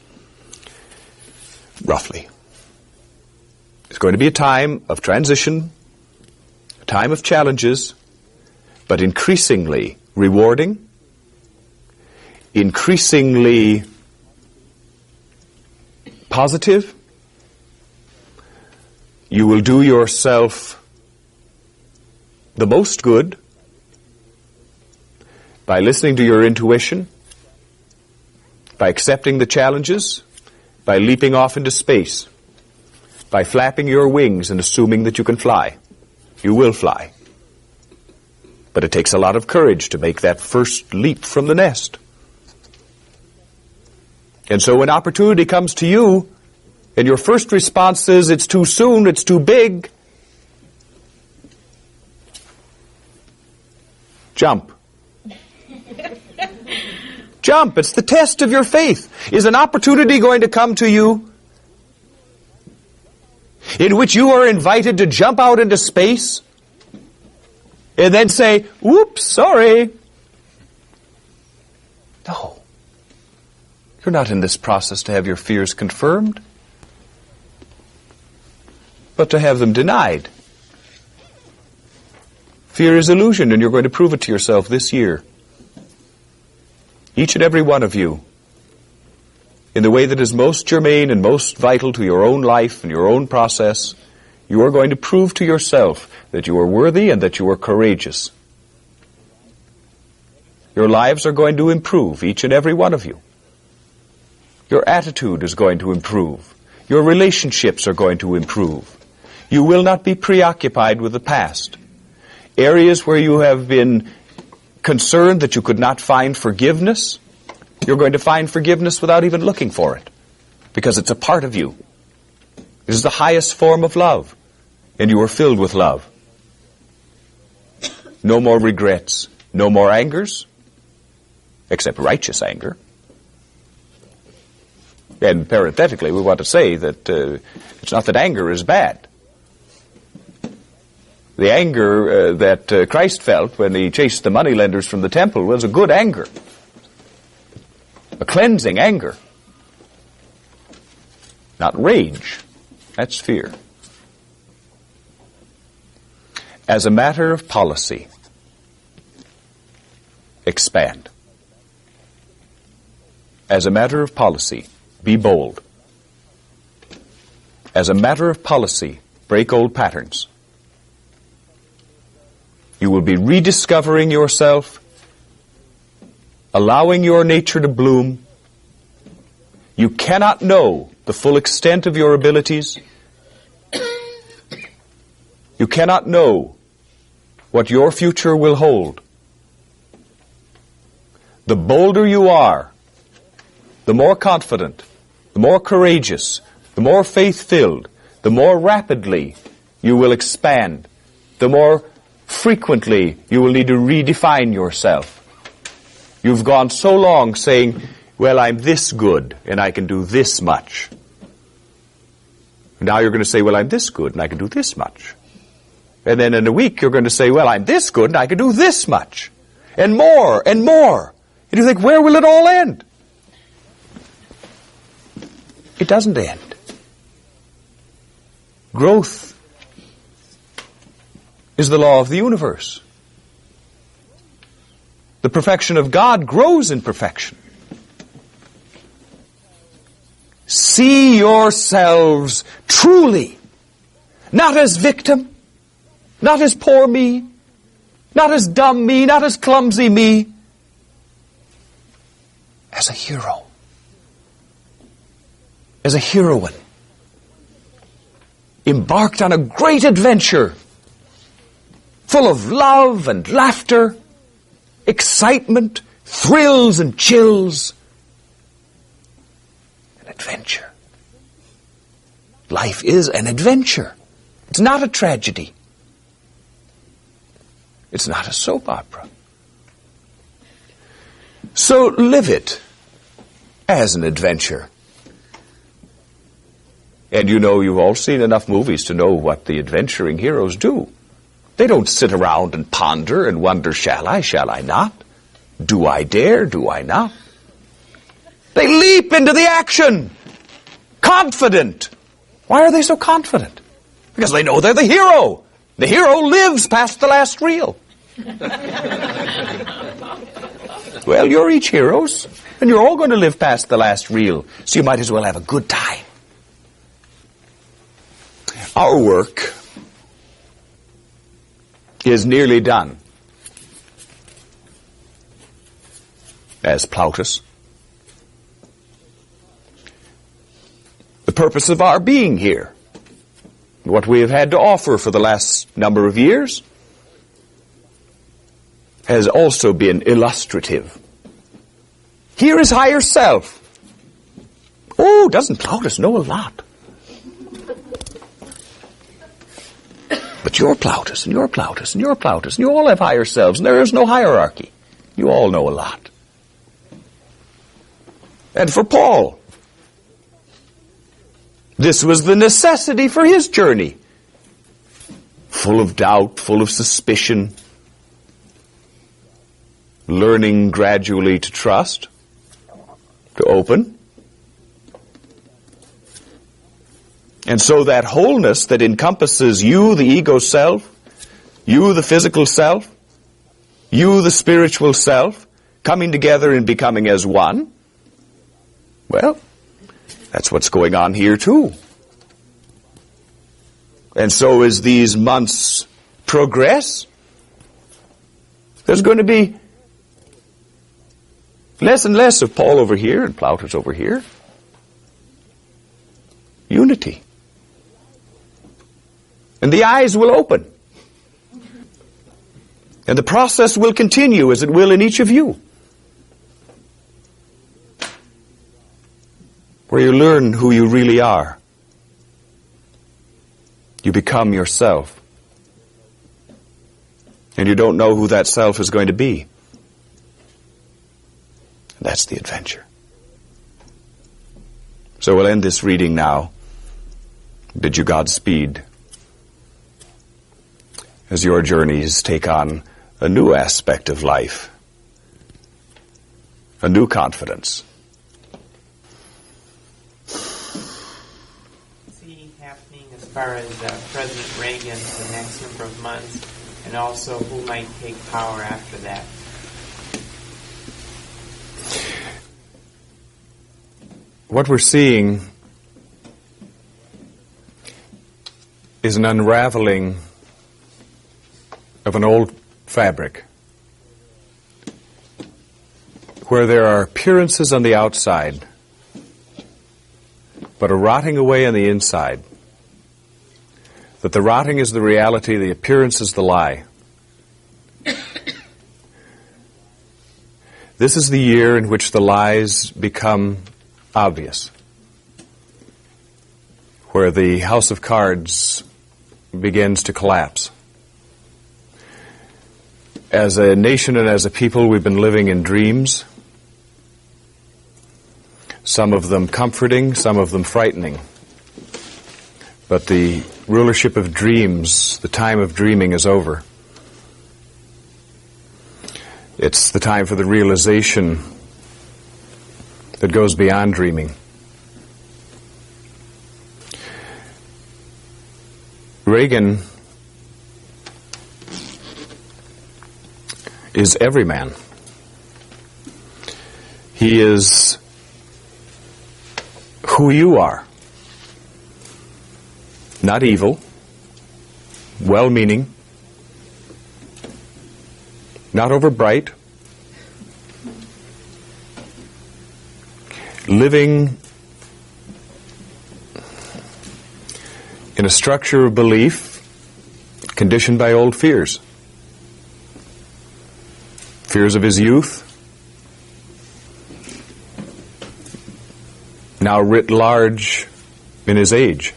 roughly, it's going to be a time of transition, a time of challenges, but increasingly rewarding, increasingly positive. You will do yourself the most good by listening to your intuition, by accepting the challenges, by leaping off into space, by flapping your wings and assuming that you can fly. You will fly. But it takes a lot of courage to make that first leap from the nest. And so when opportunity comes to you, and your first response is, it's too soon, it's too big, jump. Jump. It's the test of your faith. Is an opportunity going to come to you in which you are invited to jump out into space and then say, whoops, sorry? No. You're not in this process to have your fears confirmed, but to have them denied. Fear is illusion, and you're going to prove it to yourself this year. Each and every one of you, in the way that is most germane and most vital to your own life and your own process, you are going to prove to yourself that you are worthy and that you are courageous. Your lives are going to improve, each and every one of you. Your attitude is going to improve. Your relationships are going to improve. You will not be preoccupied with the past. Areas where you have been concerned that you could not find forgiveness, you're going to find forgiveness without even looking for it, because it's a part of you. It is the highest form of love, and you are filled with love. No more regrets, no more angers, except righteous anger. And parenthetically, we want to say that it's not that anger is bad. The anger that Christ felt when he chased the moneylenders from the temple was a good anger. A cleansing anger. Not rage. That's fear. As a matter of policy, expand. As a matter of policy, be bold. As a matter of policy, break old patterns. You will be rediscovering yourself, allowing your nature to bloom. You cannot know the full extent of your abilities. You cannot know what your future will hold. The bolder you are, the more confident, the more courageous, the more faith-filled, the more rapidly you will expand, the more frequently you will need to redefine yourself. You've gone so long saying, well, I'm this good and I can do this much. Now you're going to say, well, I'm this good and I can do this much. And then in a week you're going to say, well, I'm this good and I can do this much. And more and more. And you think, where will it all end? It doesn't end. Growth is the law of the universe. The perfection of God grows in perfection. See yourselves truly, not as victim, not as poor me, not as dumb me, not as clumsy me, as a hero, as a heroine, embarked on a great adventure, full of love and laughter, excitement, thrills and chills. An adventure. Life is an adventure. It's not a tragedy. It's not a soap opera. So live it as an adventure. And you know, you've all seen enough movies to know what the adventuring heroes do. They don't sit around and ponder and wonder, shall I not? Do I dare, do I not? They leap into the action, confident. Why are they so confident? Because they know they're the hero. The hero lives past the last reel. Well, you're each heroes, and you're all going to live past the last reel, so you might as well have a good time. Our work is nearly done. As Plautus. The purpose of our being here, what we have had to offer for the last number of years, has also been illustrative. Here is higher self. Oh, doesn't Plautus know a lot? But you're Plautus, and you're Plautus, and you're Plautus, and you all have higher selves, and there is no hierarchy. You all know a lot. And for Paul, this was the necessity for his journey. Full of doubt, full of suspicion, learning gradually to trust, to open. And so that wholeness that encompasses you, the ego self, you, the physical self, you, the spiritual self, coming together and becoming as one, well, that's what's going on here too. And so as these months progress, there's going to be less and less of Paul over here and Plautus over here. Unity. And the eyes will open. And the process will continue as it will in each of you. Where you learn who you really are. You become yourself. And you don't know who that self is going to be. And that's the adventure. So we'll end this reading now. Bid you Godspeed as your journeys take on a new aspect of life, a new confidence. See happening as far as President Reagan the next number of months, and also who might take power after that? What we're seeing is an unraveling of an old fabric where there are appearances on the outside but a rotting away on the inside. That the rotting is the reality, the appearance is the lie. This is the year in which the lies become obvious, where the house of cards begins to collapse. As a nation and as a people, we've been living in dreams, some of them comforting, some of them frightening. But the rulership of dreams, the time of dreaming is over. It's the time for the realization that goes beyond dreaming. Reagan is every man. He is who you are. Not evil, well-meaning, not over-bright, living in a structure of belief conditioned by old fears. Fears of his youth, now writ large in his age.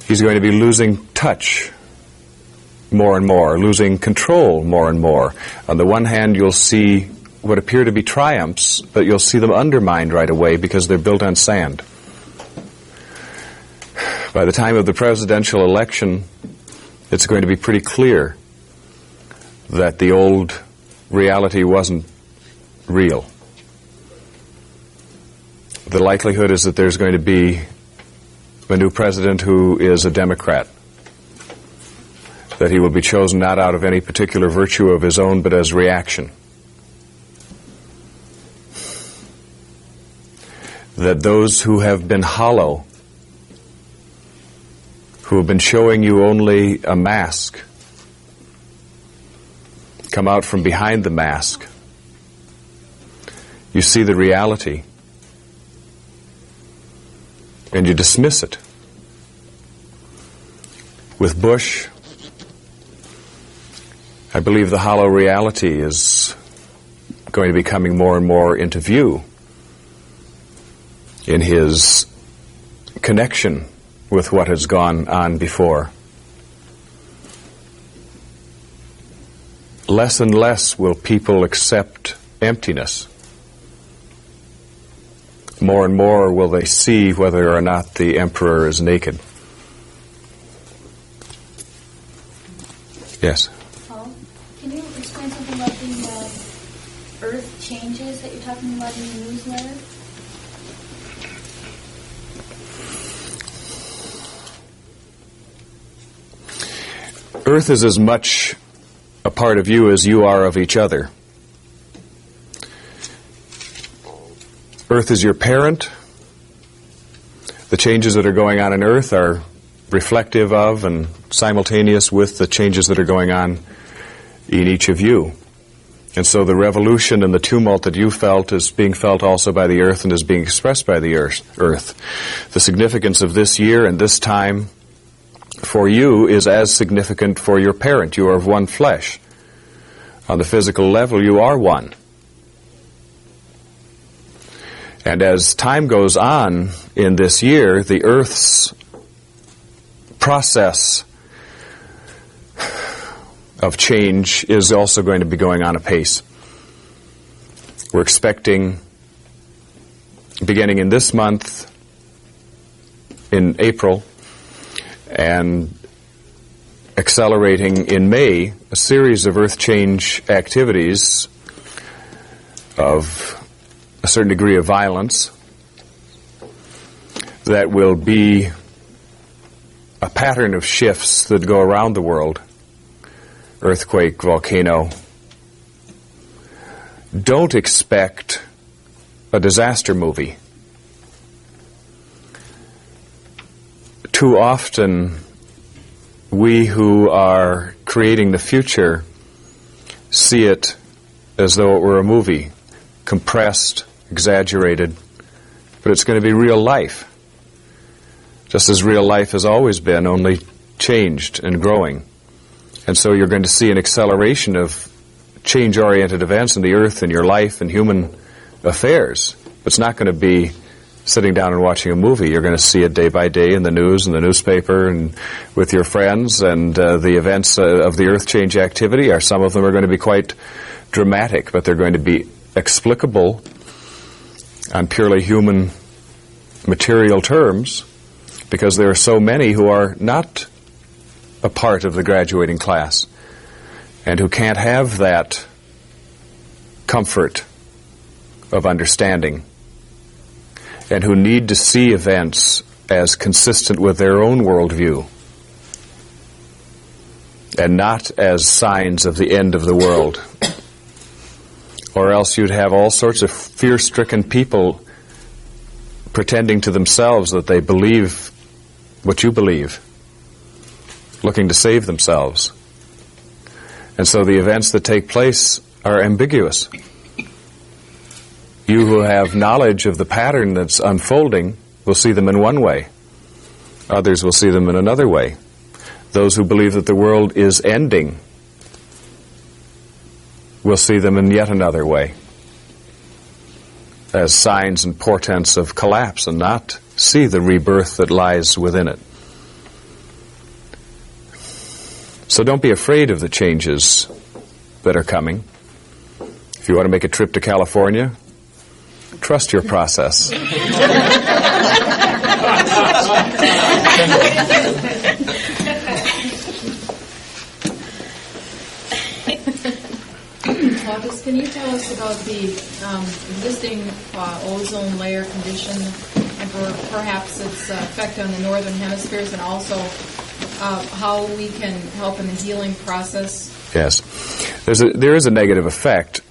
He's going to be losing touch more and more, losing control more and more. On the one hand, you'll see what appear to be triumphs, but you'll see them undermined right away because they're built on sand. By the time of the presidential election, it's going to be pretty clear that the old reality wasn't real. The likelihood is that there's going to be a new president who is a Democrat, that he will be chosen not out of any particular virtue of his own, but as reaction. That those who have been hollow, who have been showing you only a mask, come out from behind the mask. You see the reality, and you dismiss it. With Bush, I believe the hollow reality is going to be coming more and more into view in his connection with what has gone on before. Less and less will people accept emptiness. More and more will they see whether or not the emperor is naked. Yes? Paul, can you explain something about the earth changes that you're talking about in the newsletter? Earth is as much a part of you as you are of each other. Earth is your parent. The changes that are going on in Earth are reflective of and simultaneous with the changes that are going on in each of you. And so the revolution and the tumult that you felt is being felt also by the Earth and is being expressed by the Earth. The significance of this year and this time for you is as significant for your parent. You are of one flesh. On the physical level, you are one. And as time goes on in this year, the Earth's process of change is also going to be going on apace. We're expecting, beginning in this month, in April, and accelerating in May, a series of earth change activities of a certain degree of violence that will be a pattern of shifts that go around the world. Earthquake, volcano. Don't expect a disaster movie. Too often, we who are creating the future see it as though it were a movie, compressed, exaggerated, but it's going to be real life, just as real life has always been, only changed and growing. And so you're going to see an acceleration of change-oriented events in the Earth and your life and human affairs. It's not going to be sitting down and watching a movie. You're going to see it day by day in the news and the newspaper and with your friends, and the events of the earth change activity are, some of them are going to be quite dramatic, but they're going to be explicable on purely human material terms, because there are so many who are not a part of the graduating class and who can't have that comfort of understanding, and who need to see events as consistent with their own worldview and not as signs of the end of the world. Or else you'd have all sorts of fear-stricken people pretending to themselves that they believe what you believe, looking to save themselves. And so the events that take place are ambiguous. You who have knowledge of the pattern that's unfolding will see them in one way. Others will see them in another way. Those who believe that the world is ending will see them in yet another way, as signs and portents of collapse, and not see the rebirth that lies within it. So don't be afraid of the changes that are coming. If you want to make a trip to California, trust your process. Plautus, can you tell us about the existing ozone layer condition and perhaps its effect on the northern hemispheres, and also how we can help in the healing process? Yes. There is a negative effect,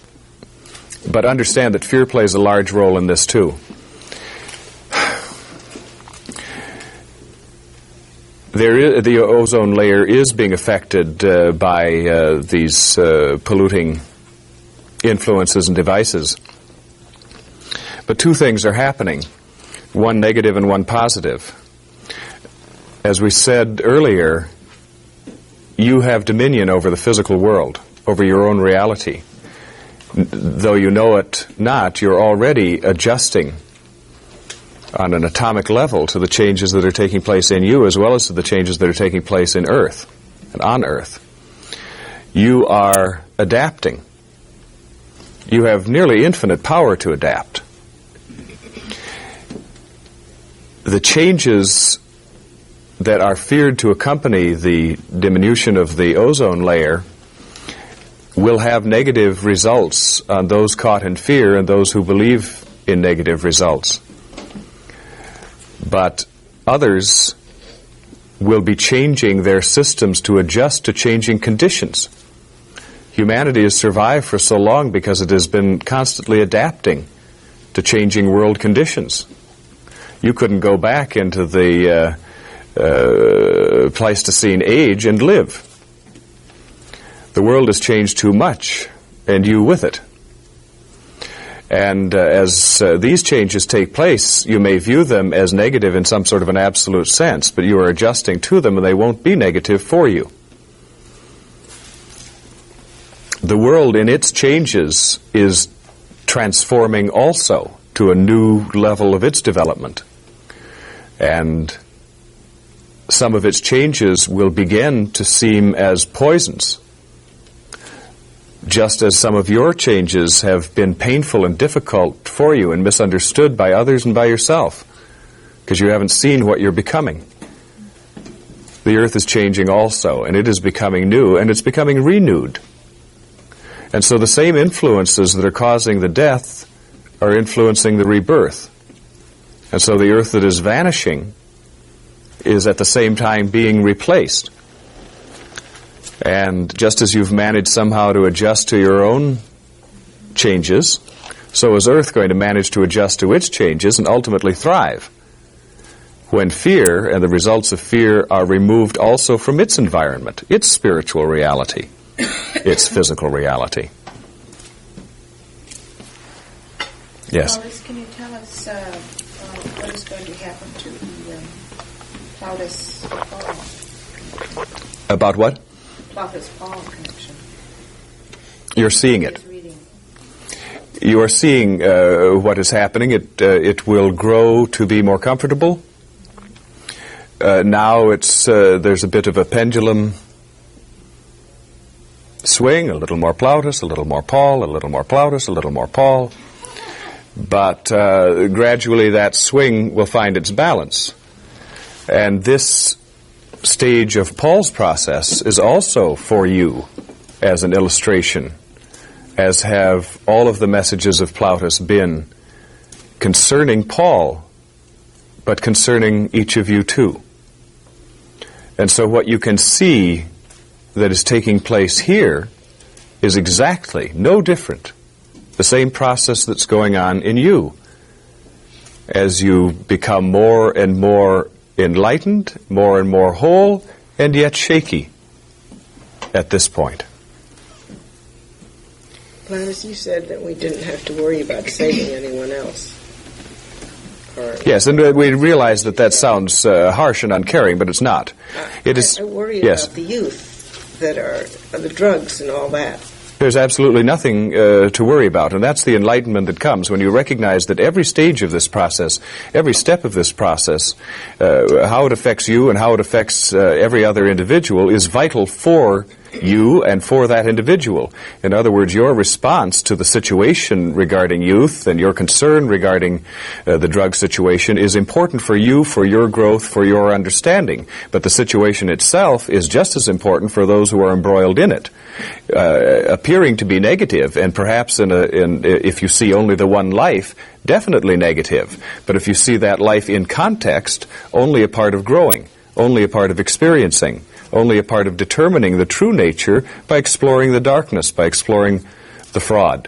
but understand that fear plays a large role in this too. The ozone layer is being affected by these polluting influences and devices. But two things are happening, one negative and one positive. As we said earlier, you have dominion over the physical world, over your own reality. Though you know it not, you're already adjusting on an atomic level to the changes that are taking place in you, as well as to the changes that are taking place in Earth and on Earth. You are adapting. You have nearly infinite power to adapt. The changes that are feared to accompany the diminution of the ozone layer will have negative results on those caught in fear and those who believe in negative results. But others will be changing their systems to adjust to changing conditions. Humanity has survived for so long because it has been constantly adapting to changing world conditions. You couldn't go back into the Pleistocene age and live. The world has changed too much, and you with it. And as these changes take place, you may view them as negative in some sort of an absolute sense, but you are adjusting to them and they won't be negative for you. The world in its changes is transforming also to a new level of its development. And some of its changes will begin to seem as poisons, just as some of your changes have been painful and difficult for you and misunderstood by others and by yourself, because you haven't seen what you're becoming. The earth is changing also, and it is becoming new, and it's becoming renewed. And so the same influences that are causing the death are influencing the rebirth. And so the earth that is vanishing is at the same time being replaced. And just as you've managed somehow to adjust to your own changes, so is Earth going to manage to adjust to its changes and ultimately thrive when fear and the results of fear are removed also from its environment, its spiritual reality, its physical reality. Yes? Plautus, can you tell us what is going to happen to the Plautus Paul? About what? Plautus Paul connection. You're seeing it. You are seeing what is happening. It will grow to be more comfortable. Now there's a bit of a pendulum swing, a little more Plautus, a little more Paul, a little more Plautus, a little more Paul. But gradually that swing will find its balance. And this stage of Paul's process is also for you as an illustration, as have all of the messages of Plautus been concerning Paul, but concerning each of you too. And so what you can see that is taking place here is exactly no different, the same process that's going on in you as you become more and more enlightened, more and more whole, and yet shaky at this point. Plautus, you said that we didn't have to worry about saving anyone else. Yes, and we realize that sounds harsh and uncaring, but it's not. It is. I worry yes. about the youth that are the drugs and all that. There's absolutely nothing to worry about, and that's the enlightenment that comes when you recognize that every stage of this process, every step of this process, how it affects you and how it affects every other individual is vital for you and for that individual. In other words, your response to the situation regarding youth and your concern regarding the drug situation is important for you, for your growth, for your understanding. But the situation itself is just as important for those who are embroiled in it. Appearing to be negative, and perhaps if you see only the one life, definitely negative. But if you see that life in context, only a part of growing, only a part of experiencing, only a part of determining the true nature by exploring the darkness, by exploring the fraud.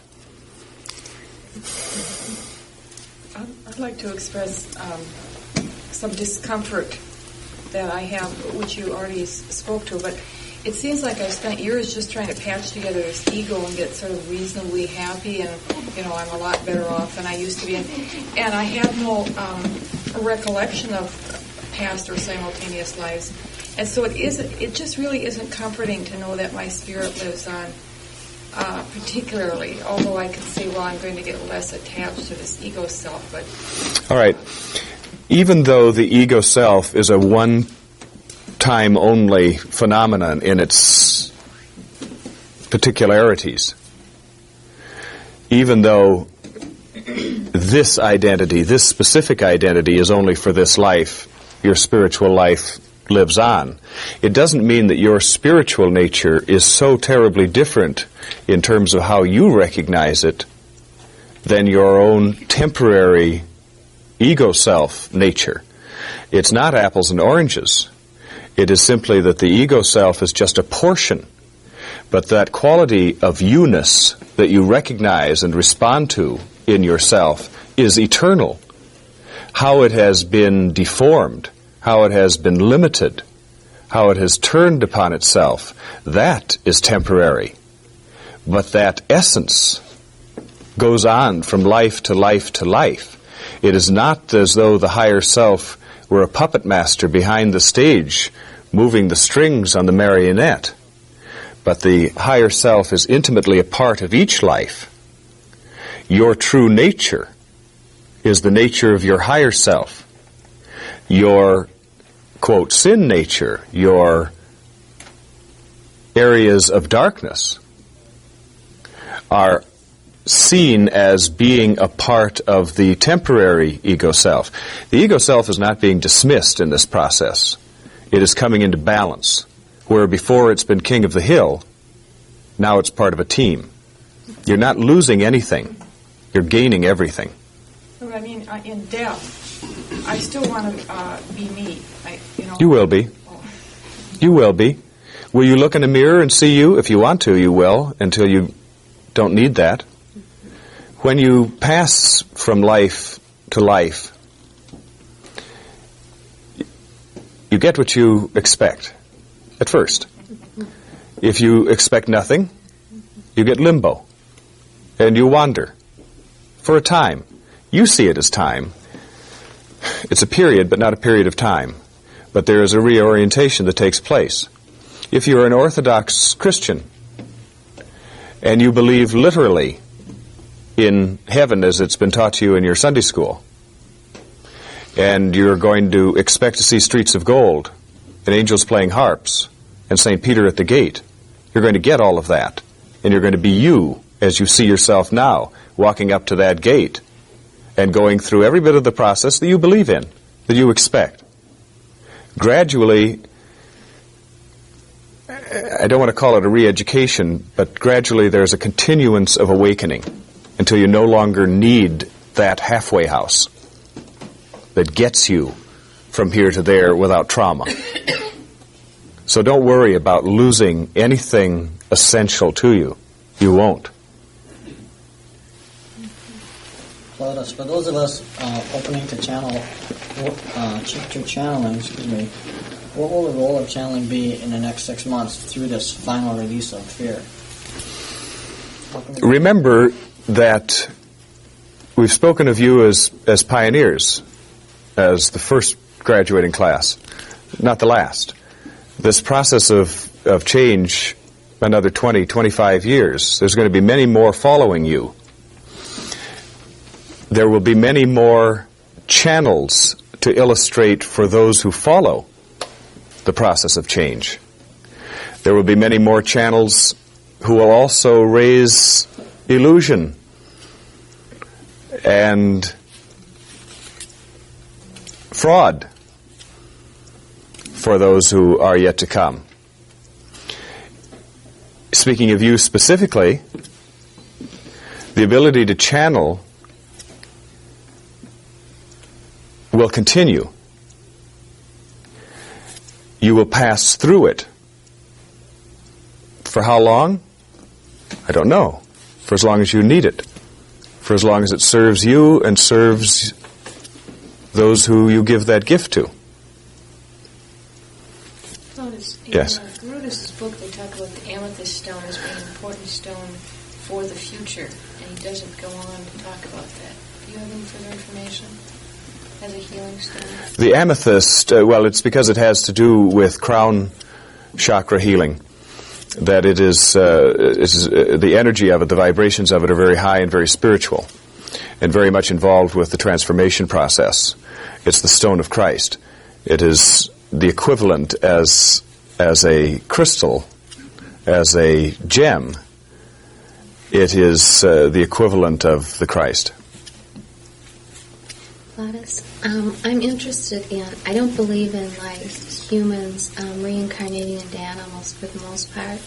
I'd like to express some discomfort that I have, which you already spoke to, but it seems like I've spent years just trying to patch together this ego and get sort of reasonably happy, and I'm a lot better off than I used to be, and I have no recollection of past or simultaneous lives. And so it just really isn't comforting to know that my spirit lives on, particularly, although I can say, well, I'm going to get less attached to this ego self. But all right. Even though the ego self is a one-time only phenomenon in its particularities, even though this identity, this specific identity is only for this life, your spiritual life lives on. It doesn't mean that your spiritual nature is so terribly different in terms of how you recognize it than your own temporary ego self nature. It's not apples and oranges. It is simply that the ego self is just a portion, but that quality of you-ness that you recognize and respond to in yourself is eternal. How it has been deformed, how it has been limited, how it has turned upon itself, that is temporary. But that essence goes on from life to life to life. It is not as though the higher self were a puppet master behind the stage, moving the strings on the marionette. But the higher self is intimately a part of each life. Your true nature is the nature of your higher self. Your, quote, sin nature, your areas of darkness, are seen as being a part of the temporary ego self. The ego self is not being dismissed in this process. It is coming into balance. Where before it's been king of the hill, now it's part of a team. You're not losing anything. You're gaining everything. But I mean, in death, I still want to be me. You will be. You will be. Will you look in a mirror and see you? If you want to, you will, until you don't need that. When you pass from life to life, you get what you expect at first. If you expect nothing, you get limbo, and you wander for a time. You see it as time. It's a period, but not a period of time. But there is a reorientation that takes place. If you're an Orthodox Christian, and you believe literally in heaven as it's been taught to you in your Sunday school, and you're going to expect to see streets of gold, and angels playing harps, and St. Peter at the gate, you're going to get all of that. And you're going to be you as you see yourself now, walking up to that gate, and going through every bit of the process that you believe in, that you expect. Gradually, I don't want to call it a re-education, but gradually there's a continuance of awakening until you no longer need that halfway house that gets you from here to there without trauma. So don't worry about losing anything essential to you. You won't. Plautus, for those of us opening to channeling, what will the role of channeling be in the next 6 months through this final release of fear? Remember that we've spoken of you as pioneers, as the first graduating class, not the last. This process of change, another 20, 25 years, there's going to be many more following you. There will be many more channels to illustrate for those who follow the process of change. There will be many more channels who will also raise illusion and fraud for those who are yet to come. Speaking of you specifically, the ability to channel will continue. You will pass through it. For how long? I don't know. For as long as you need it. For as long as it serves you and serves those who you give that gift to. Plautus, Yes. In Plautus' book, they talk about the amethyst stone as being an important stone for the future, and he doesn't go on to talk about that. Do you have any further information as a healing stone? The amethyst, well, it's because it has to do with crown chakra healing. That it is the energy of it, the vibrations of it are very high and very spiritual, and very much involved with the transformation process. It's the stone of Christ. It is the equivalent as a crystal, as a gem. It is the equivalent of the Christ. Plautus, I'm interested in, I don't believe in humans reincarnating into animals for the most part,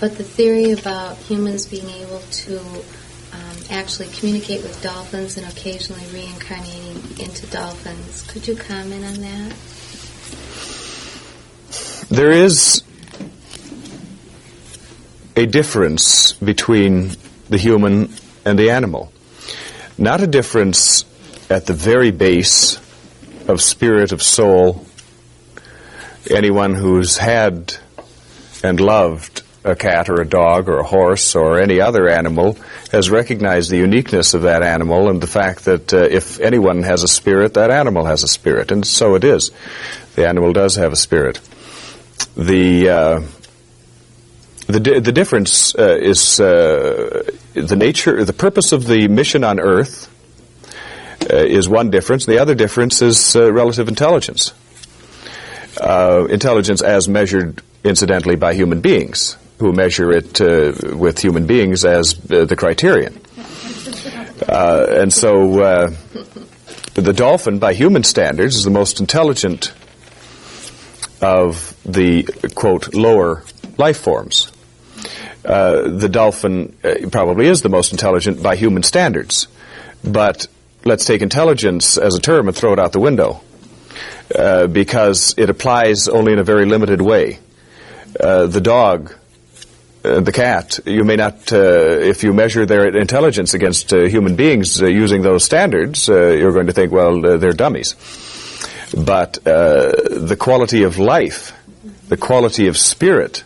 but the theory about humans being able to actually communicate with dolphins and occasionally reincarnating into dolphins. Could you comment on that? There is a difference between the human and the animal. Not a difference at the very base of spirit, of soul. Anyone who's had and loved a cat or a dog or a horse or any other animal has recognized the uniqueness of that animal and the fact that if anyone has a spirit, that animal has a spirit. And so it is. The animal does have a spirit. The difference is the nature, the purpose of the mission on Earth is one difference. The other difference is relative intelligence. Intelligence as measured, incidentally, by human beings, who measure it with human beings as the criterion. And so the dolphin, by human standards, is the most intelligent of the, quote, lower life forms. The dolphin probably is the most intelligent by human standards. But let's take intelligence as a term and throw it out the window, because it applies only in a very limited way. The dog, the cat, you may not, if you measure their intelligence against human beings using those standards, you're going to think, well, they're dummies. But the quality of life, the quality of spirit,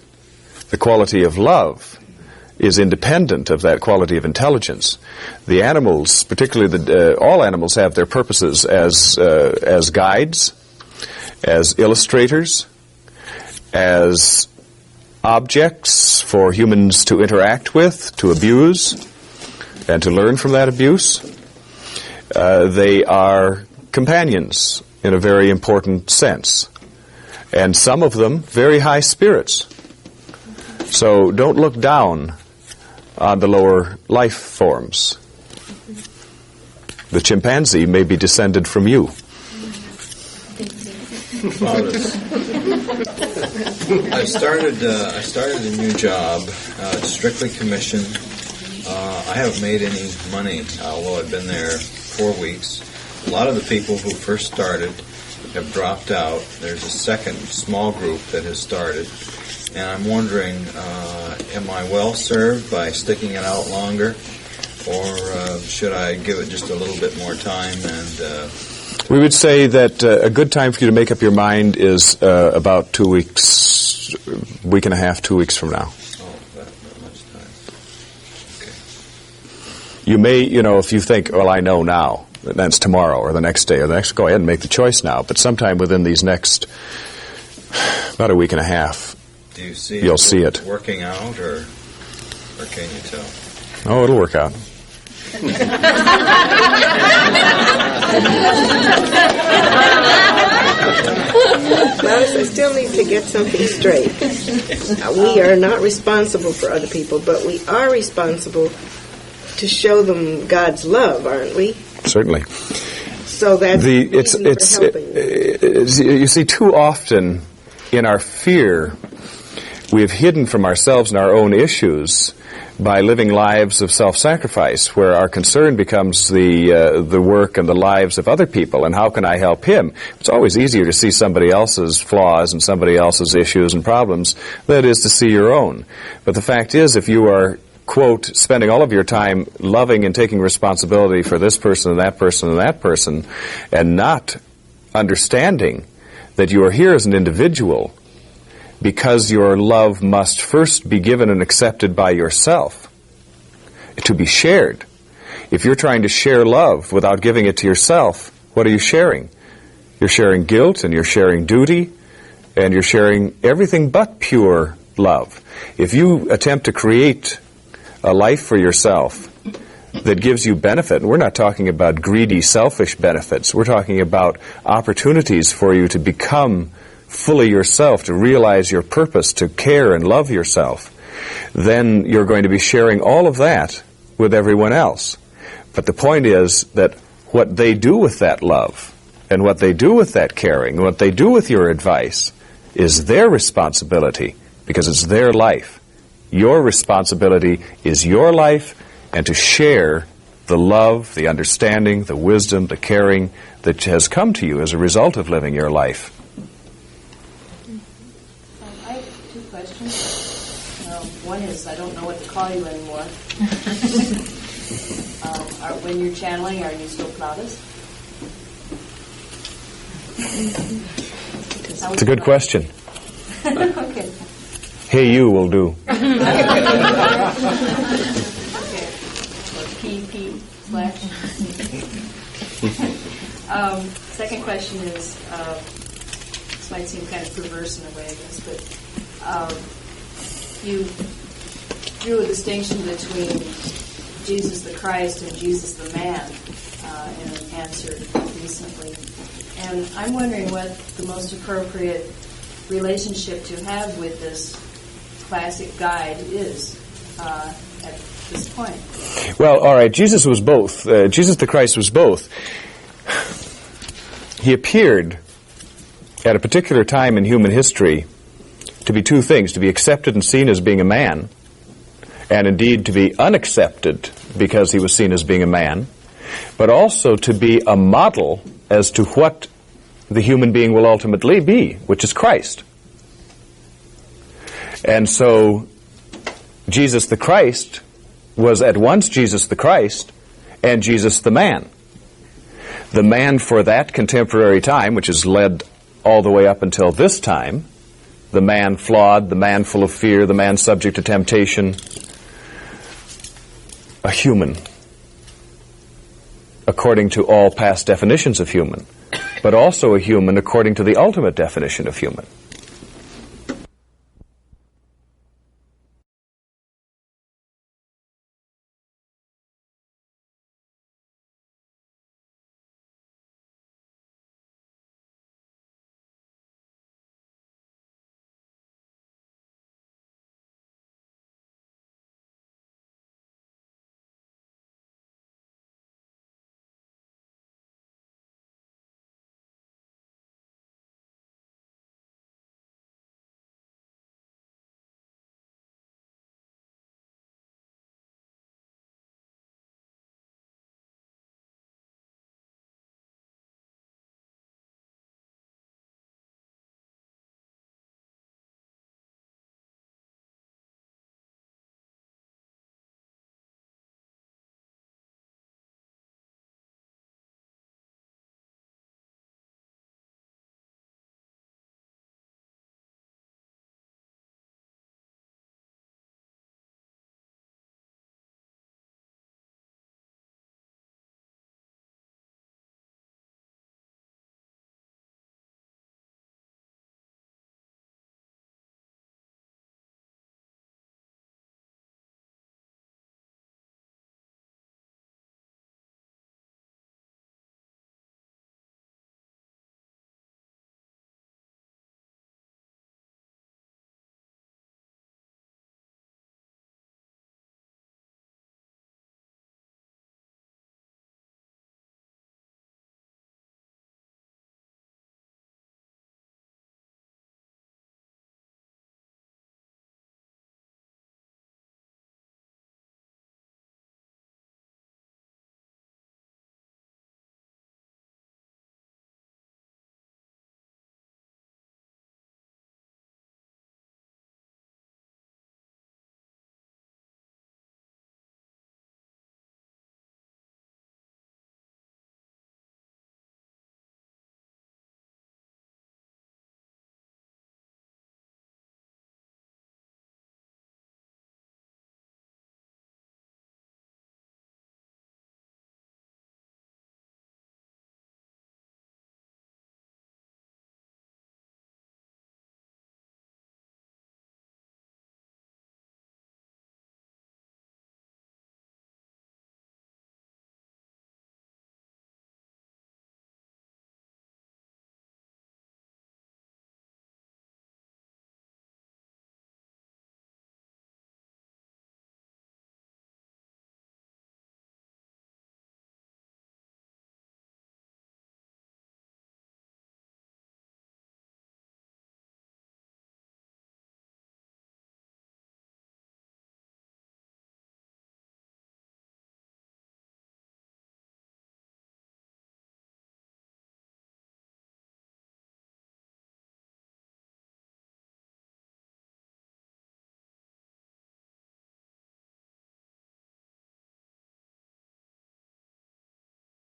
the quality of love is independent of that quality of intelligence. The animals, particularly all animals, have their purposes as guides, as illustrators, as objects for humans to interact with, to abuse, and to learn from that abuse. They are companions in a very important sense. And some of them, very high spirits. So don't look down on the lower life forms. The chimpanzee may be descended from you. I started a new job, strictly commission. I haven't made any money, although I've been there 4 weeks. A lot of the people who first started have dropped out. There's a second small group that has started. And I'm wondering, am I well served by sticking it out longer? Or should I give it just a little bit more time? And we would say that a good time for you to make up your mind is about 2 weeks, week and a half, 2 weeks from now. Oh, that much time. Okay. You may, if you think, well, I know now, that's tomorrow or the next day or the next, go ahead and make the choice now. But sometime within these next, about a week and a half, Do you see you'll see it working out, or can you tell? Oh, it'll work out. Plautus, I still need to get something straight. We are not responsible for other people, but we are responsible to show them God's love, aren't we? Certainly. So that's the reason for helping. You see, too often in our fear, we have hidden from ourselves and our own issues by living lives of self-sacrifice, where our concern becomes the work and the lives of other people, and how can I help him? It's always easier to see somebody else's flaws and somebody else's issues and problems than it is to see your own. But the fact is, if you are, quote, spending all of your time loving and taking responsibility for this person and that person and that person, and not understanding that you are here as an individual because your love must first be given and accepted by yourself to be shared. If you're trying to share love without giving it to yourself, what are you sharing? You're sharing guilt, and you're sharing duty, and you're sharing everything but pure love. If you attempt to create a life for yourself that gives you benefit, and we're not talking about greedy, selfish benefits, we're talking about opportunities for you to become fully yourself, to realize your purpose, to care and love yourself, then you're going to be sharing all of that with everyone else. But the point is that what they do with that love, and what they do with that caring, and what they do with your advice is their responsibility, because it's their life. Your responsibility is your life, and to share the love, the understanding, the wisdom, the caring that has come to you as a result of living your life. I have two questions. One is, I don't know what to call you anymore. When you're channeling, are you still Plautus? It's a good question. Okay. Hey, you will do. Okay. PP / second question is, this might seem kind of perverse in a way, I guess, but you drew a distinction between Jesus the Christ and Jesus the man in an answer recently. And I'm wondering what the most appropriate relationship to have with this classic guide is at this point. Well, all right, Jesus was both. Jesus the Christ was both. He appeared at a particular time in human history to be two things: to be accepted and seen as being a man, and indeed to be unaccepted because he was seen as being a man, but also to be a model as to what the human being will ultimately be, which is Christ. And so Jesus the Christ was at once Jesus the Christ and Jesus the man. The man for that contemporary time, which has led all the way up until this time, the man flawed, the man full of fear, the man subject to temptation, a human, according to all past definitions of human, but also a human according to the ultimate definition of human.